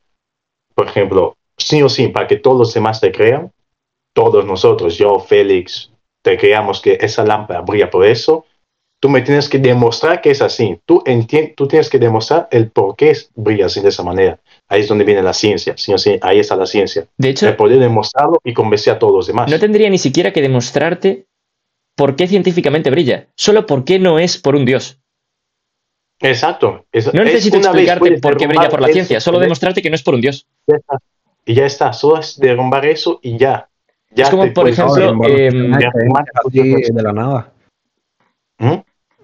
Por ejemplo, sí o sí, para que todos los demás te crean, todos nosotros, yo, Félix, te creamos que esa lámpara brilla por eso, tú me tienes que demostrar que es así. Tú tienes que demostrar el por qué brilla así de esa manera. Ahí es donde viene la ciencia. Sí o sí, ahí está la ciencia. De hecho, de poder demostrarlo y convencer a todos los demás. No tendría ni siquiera que demostrarte por qué científicamente brilla. Solo por qué no es por un dios. Exacto. No necesito explicarte por qué brilla por la ciencia. Solo demostrarte que no es por un dios. Ya está. Y ya está. Solo es derrumbar eso y ya. Es como, por ejemplo... de la nada.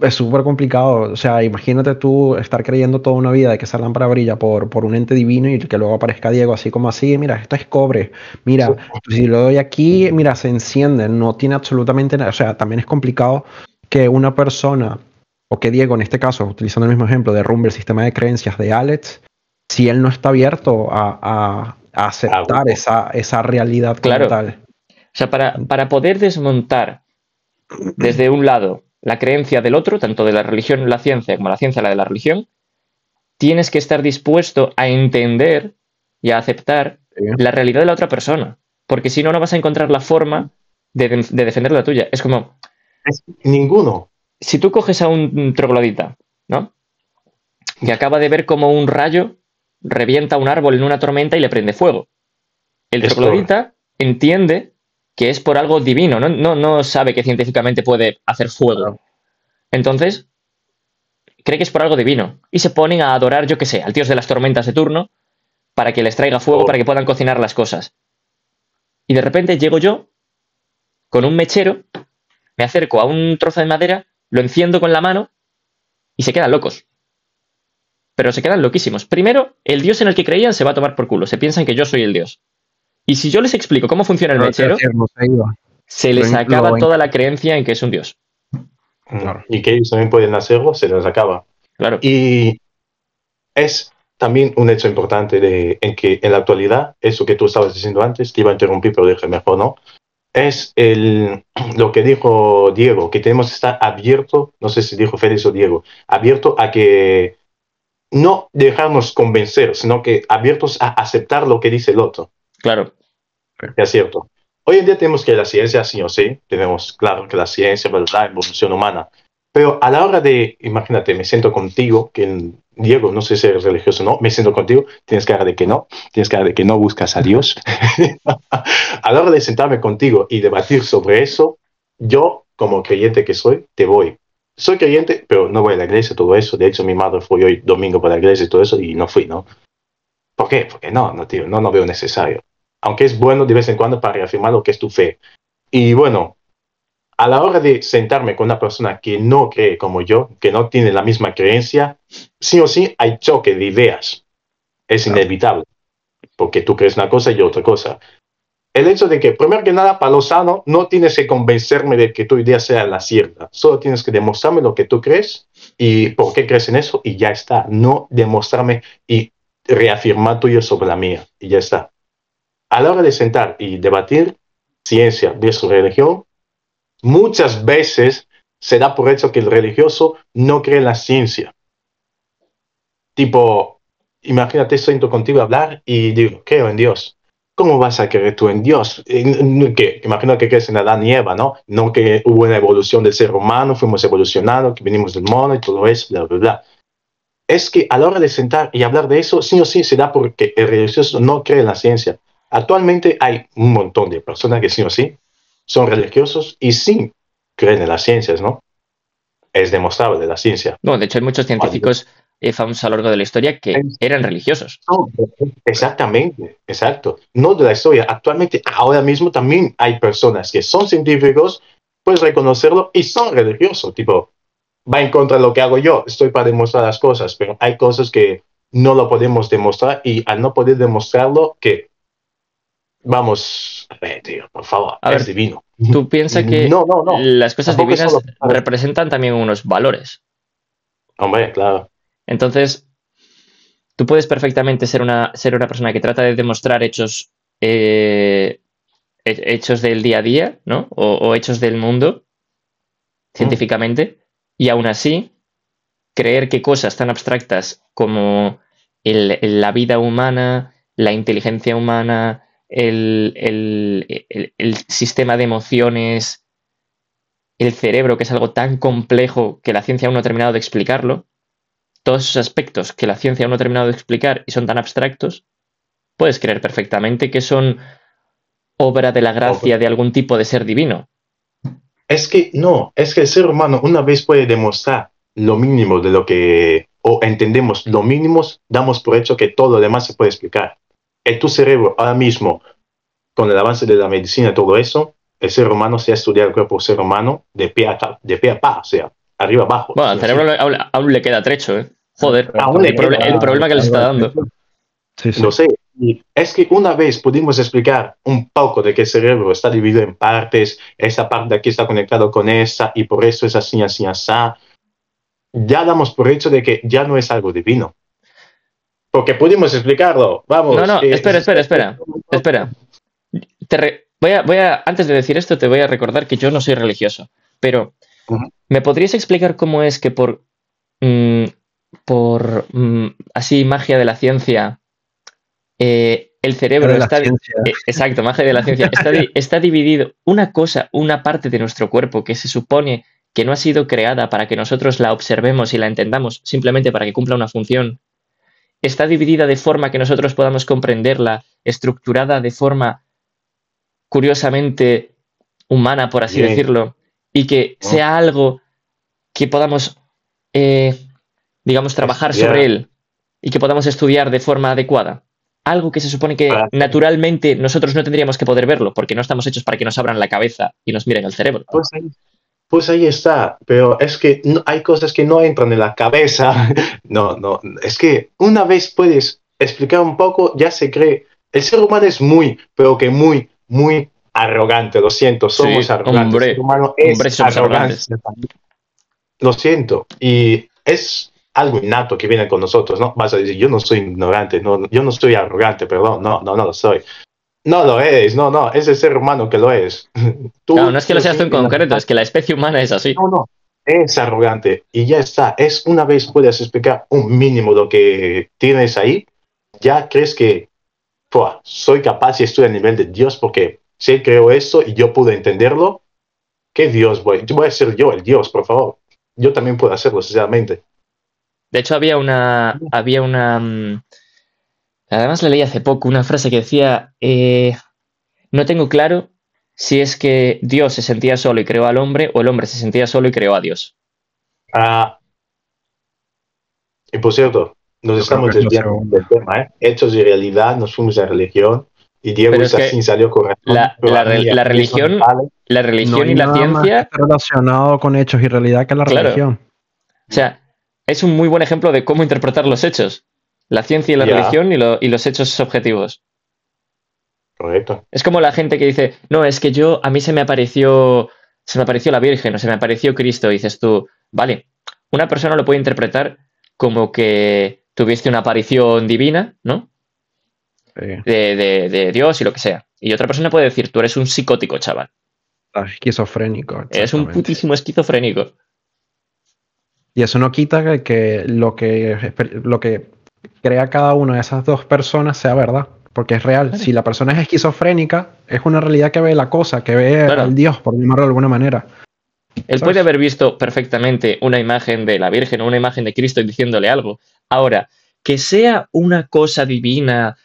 Es súper complicado. O sea, imagínate tú estar creyendo toda una vida de que esa lámpara brilla por un ente divino y que luego aparezca Diego así como así. Mira, esto es cobre. Mira, si lo doy aquí, mira, se enciende. No tiene absolutamente nada. O sea, también es complicado que una persona, o que Diego en este caso, utilizando el mismo ejemplo, derrumbe el sistema de creencias de Alex, si él no está abierto a aceptar esa realidad como tal. O sea, para poder desmontar desde un lado la creencia del otro, tanto de la religión la ciencia como la ciencia la de la religión, tienes que estar dispuesto a entender y a aceptar la realidad de la otra persona, porque si no, no vas a encontrar la forma de defender la tuya. Es como... Ninguno. Si tú coges a un troglodita, ¿no? Que acaba de ver como un rayo revienta un árbol en una tormenta y le prende fuego. El troglodita entiende que es por algo divino, no sabe que científicamente puede hacer fuego. Entonces, cree que es por algo divino. Y se ponen a adorar, yo qué sé, al dios de las tormentas de turno para que les traiga fuego, para que puedan cocinar las cosas. Y de repente llego yo con un mechero, me acerco a un trozo de madera, lo enciendo con la mano y se quedan locos. Pero se quedan loquísimos. Primero, el dios en el que creían se va a tomar por culo. Se piensan que yo soy el dios. Y si yo les explico cómo funciona el mechero, se les acaba toda la creencia en que es un dios. Claro. y que ellos también pueden hacerlo, se les acaba. Claro. Y es también un hecho importante en que en la actualidad, eso que tú estabas diciendo antes, te iba a interrumpir, pero dije mejor no, es lo que dijo Diego, que tenemos que estar abierto, no sé si dijo Félix o Diego, abierto a que no dejarnos convencer, sino que abiertos a aceptar lo que dice el otro. Claro. Es cierto. Hoy en día tenemos que la ciencia, sí o sí, tenemos claro que la ciencia, la evolución humana, pero a la hora de, imagínate, me siento contigo, que Diego, no sé si eres religioso o no, me siento contigo, tienes cara de que no, tienes cara de que no buscas a Dios. A la hora de sentarme contigo y debatir sobre eso, yo, como creyente que soy, te voy. Soy creyente, pero no voy a la iglesia, todo eso. De hecho, mi madre fue hoy domingo para la iglesia y todo eso, y no fui, ¿no? ¿Por qué? Porque no, tío, no veo necesario. Aunque es bueno de vez en cuando para reafirmar lo que es tu fe. Y bueno, a la hora de sentarme con una persona que no cree como yo, que no tiene la misma creencia, sí o sí hay choque de ideas. Es inevitable, porque tú crees una cosa y yo otra cosa. El hecho de que, primero que nada, para lo sano, no tienes que convencerme de que tu idea sea la cierta. Solo tienes que demostrarme lo que tú crees y por qué crees en eso y ya está. No demostrarme y reafirmar tuyo sobre la mía y ya está. A la hora de sentar y debatir ciencia versus religión, muchas veces se da por hecho que el religioso no cree en la ciencia. Tipo, imagínate, siento contigo a hablar y digo, creo en Dios. ¿Cómo vas a creer tú en Dios? ¿Qué? Imagino que crees en Adán y Eva, ¿no? No que hubo una evolución del ser humano, fuimos evolucionando, que venimos del mono y todo eso, bla, bla, bla. Es que a la hora de sentar y hablar de eso, sí o sí se da porque el religioso no cree en la ciencia. Actualmente hay un montón de personas que sí o sí son religiosos y sí creen en las ciencias, ¿no? Es demostrable la ciencia. Bueno, de hecho, hay muchos científicos famosos a lo largo de la historia que eran religiosos. Exactamente, exacto. No de la historia. Actualmente, ahora mismo también hay personas que son científicos, puedes reconocerlo, y son religiosos. Tipo, va en contra de lo que hago yo. Estoy para demostrar las cosas, pero hay cosas que no lo podemos demostrar y al no poder demostrarlo, que vamos, a ver, tío, por favor, A es ver, divino. tú piensas que No. las cosas Tampoco es divinas solo para- representan también unos valores. Hombre, claro. Entonces, tú puedes perfectamente ser una persona que trata de demostrar hechos, hechos del día a día, ¿no? O hechos del mundo, científicamente, y aún así creer que cosas tan abstractas como la vida humana, la inteligencia humana, el sistema de emociones, el cerebro, que es algo tan complejo que la ciencia aún no ha terminado de explicarlo, todos esos aspectos que la ciencia aún no ha terminado de explicar y son tan abstractos, puedes creer perfectamente que son obra de la gracia de algún tipo de ser divino. Es que no, es que el ser humano una vez puede demostrar lo mínimo de lo que, o entendemos lo mínimo, damos por hecho que todo lo demás se puede explicar. En tu cerebro ahora mismo, con el avance de la medicina y todo eso, el ser humano se ha estudiado el cuerpo del ser humano de pie a pa, o sea, arriba abajo. Bueno, al cerebro aún le queda trecho, ¿eh? Joder, Aún le queda, el problema que le está dando. Sí, sí. Lo sé. Y es que una vez pudimos explicar un poco de que el cerebro está dividido en partes, esa parte de aquí está conectado con esa, y por eso es así, así, así. Ya damos por hecho de que ya no es algo divino. Porque pudimos explicarlo. Vamos. No, espera. Antes de decir esto, te voy a recordar que yo no soy religioso. Pero, ¿me podrías explicar cómo es que por así magia de la ciencia, el cerebro está... Exacto, magia de la ciencia. Está dividido una parte de nuestro cuerpo que se supone que no ha sido creada para que nosotros la observemos y la entendamos, simplemente para que cumpla una función. Está dividida de forma que nosotros podamos comprenderla, estructurada de forma curiosamente humana, por así decirlo, y que sea algo que podamos, digamos, trabajar sobre él y que podamos estudiar de forma adecuada. Algo que se supone que naturalmente nosotros no tendríamos que poder verlo, porque no estamos hechos para que nos abran la cabeza y nos miren el cerebro. Pues ahí está, pero es que hay cosas que no entran en la cabeza. No, es que una vez puedes explicar un poco, ya se cree. El ser humano es muy arrogante, lo siento, somos arrogantes. El ser humano es arrogante. lo siento. Y es algo innato que viene con nosotros, ¿no? Vas a decir, yo no soy ignorante, no, yo no soy arrogante, perdón, no lo soy. No lo es, no, es el ser humano que lo es. Claro, no es que lo seas tú en concreto, es que la especie humana es así. No, es arrogante y ya está. Es una vez puedes explicar un mínimo lo que tienes ahí, ya crees que soy capaz y estoy a nivel de Dios porque si él creó esto y yo pude entenderlo, ¿qué Dios voy a ser yo el Dios, por favor? Yo también puedo hacerlo, sinceramente. De hecho, además le leí hace poco una frase que decía, no tengo claro si es que Dios se sentía solo y creó al hombre o el hombre se sentía solo y creó a Dios. Y por cierto, nos estamos desviando del tema, ¿eh? Hechos y realidad, nos fuimos a religión y Diego así salió con la religión y la ciencia está relacionado con hechos y realidad que la religión. O sea, es un muy buen ejemplo de cómo interpretar los hechos. La ciencia y la religión y los hechos objetivos. Correcto. Es como la gente que dice, no, es que a mí se me apareció la Virgen o se me apareció Cristo. Y dices tú, vale, una persona lo puede interpretar como que tuviste una aparición divina, ¿no? Sí. De Dios y lo que sea. Y otra persona puede decir, tú eres un psicótico, chaval. Esquizofrénico. Eres un putísimo esquizofrénico. Y eso no quita que lo que crea cada una de esas dos personas sea verdad. Porque es real. Claro. Si la persona es esquizofrénica, es una realidad que ve la cosa, que ve al Dios, por llamarlo de alguna manera. Él puede haber visto perfectamente una imagen de la Virgen o una imagen de Cristo diciéndole algo. Ahora, que sea una cosa divina,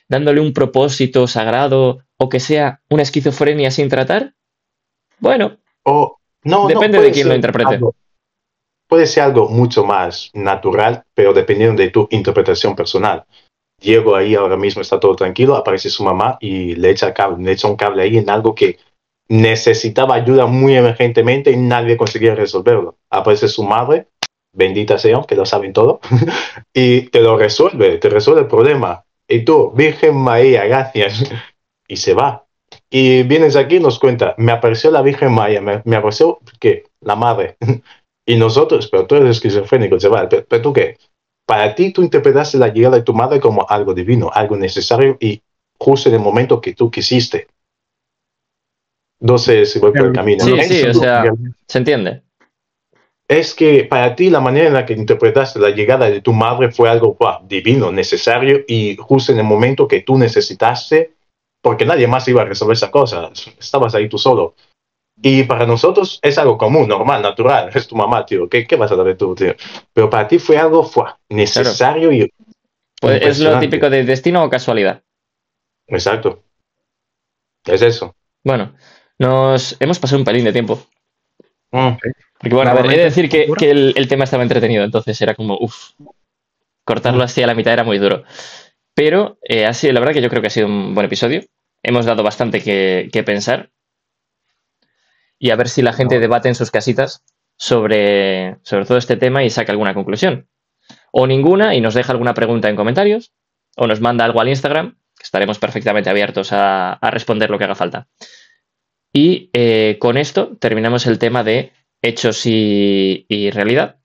dándole un propósito sagrado, o que sea una esquizofrenia sin tratar, bueno, depende de quién lo interprete. Puede ser algo mucho más natural, pero dependiendo de tu interpretación personal. Diego ahí ahora mismo está todo tranquilo, aparece su mamá y le echa un cable ahí en algo que necesitaba ayuda muy emergentemente y nadie conseguía resolverlo. Aparece su madre, bendita sea, que lo saben todo, y te resuelve el problema. Y tú, Virgen María, gracias. Y se va. Y vienes aquí y nos cuenta, me apareció la Virgen María, me apareció, ¿qué? La madre. Y nosotros, pero tú eres esquizofrénico, chaval, pero tú qué? Para ti, tú interpretaste la llegada de tu madre como algo divino, algo necesario y justo en el momento que tú quisiste. No sé si voy por el camino. Sí, o sea, se entiende. Es que para ti la manera en la que interpretaste la llegada de tu madre fue algo divino, necesario y justo en el momento que tú necesitaste, porque nadie más iba a resolver esa cosa. Estabas ahí tú solo. Y para nosotros es algo común, normal, natural. Es tu mamá, tío. ¿Qué vas a saber tú, tío? Pero para ti fue algo necesario. Claro. Y pues es lo típico de destino o casualidad. Exacto. Es eso. Bueno, hemos pasado un pelín de tiempo. Porque bueno, a ver, he de decir que el tema estaba entretenido, entonces era como, cortarlo así a la mitad era muy duro. Pero la verdad que yo creo que ha sido un buen episodio. Hemos dado bastante que pensar. Y a ver si la gente debate en sus casitas sobre todo este tema y saca alguna conclusión. O ninguna y nos deja alguna pregunta en comentarios. O nos manda algo al Instagram, que estaremos perfectamente abiertos a responder lo que haga falta. Y con esto terminamos el tema de hechos y realidad.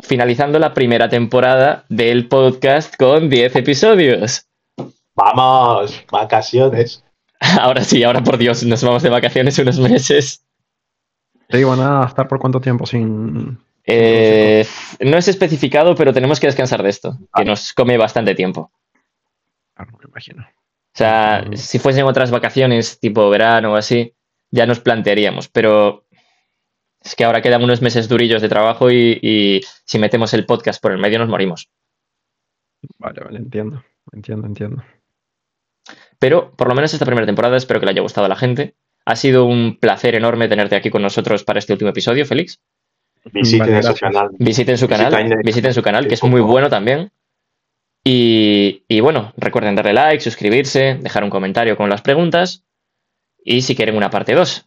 Finalizando la primera temporada del podcast con 10 episodios. ¡Vamos! ¡Vacaciones! Ahora sí, ahora por Dios, nos vamos de vacaciones unos meses. ¿Te iban a estar por cuánto tiempo sin...? No es especificado, pero tenemos que descansar de esto, que nos come bastante tiempo. Claro, me imagino. O sea, si fuesen otras vacaciones, tipo verano o así, ya nos plantearíamos, pero es que ahora quedan unos meses durillos de trabajo y si metemos el podcast por el medio nos morimos. Vale, entiendo. Pero por lo menos esta primera temporada espero que le haya gustado a la gente. Ha sido un placer enorme tenerte aquí con nosotros para este último episodio, Félix. Visiten su canal. Visiten su canal, que es muy bueno también. Y bueno, recuerden darle like, suscribirse, dejar un comentario con las preguntas y si quieren una parte 2.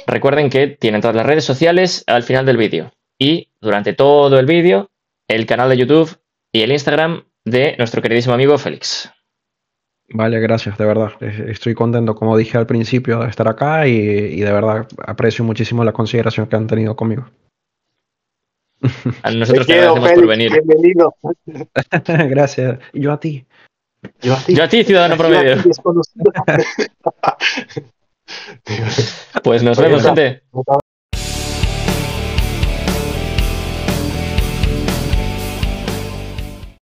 Recuerden que tienen todas las redes sociales al final del vídeo y durante todo el vídeo el canal de YouTube y el Instagram de nuestro queridísimo amigo Félix. Vale, gracias, de verdad. Estoy contento, como dije al principio, de estar acá y de verdad aprecio muchísimo la consideración que han tenido conmigo. A Te nosotros te quiero, agradecemos por Félix, venir. bienvenido. Gracias. Y yo a ti. Yo a ti, Yo a ti, ciudadano yo a promedio. ti, desconocido. Pues nos Pues vemos, eso. gente.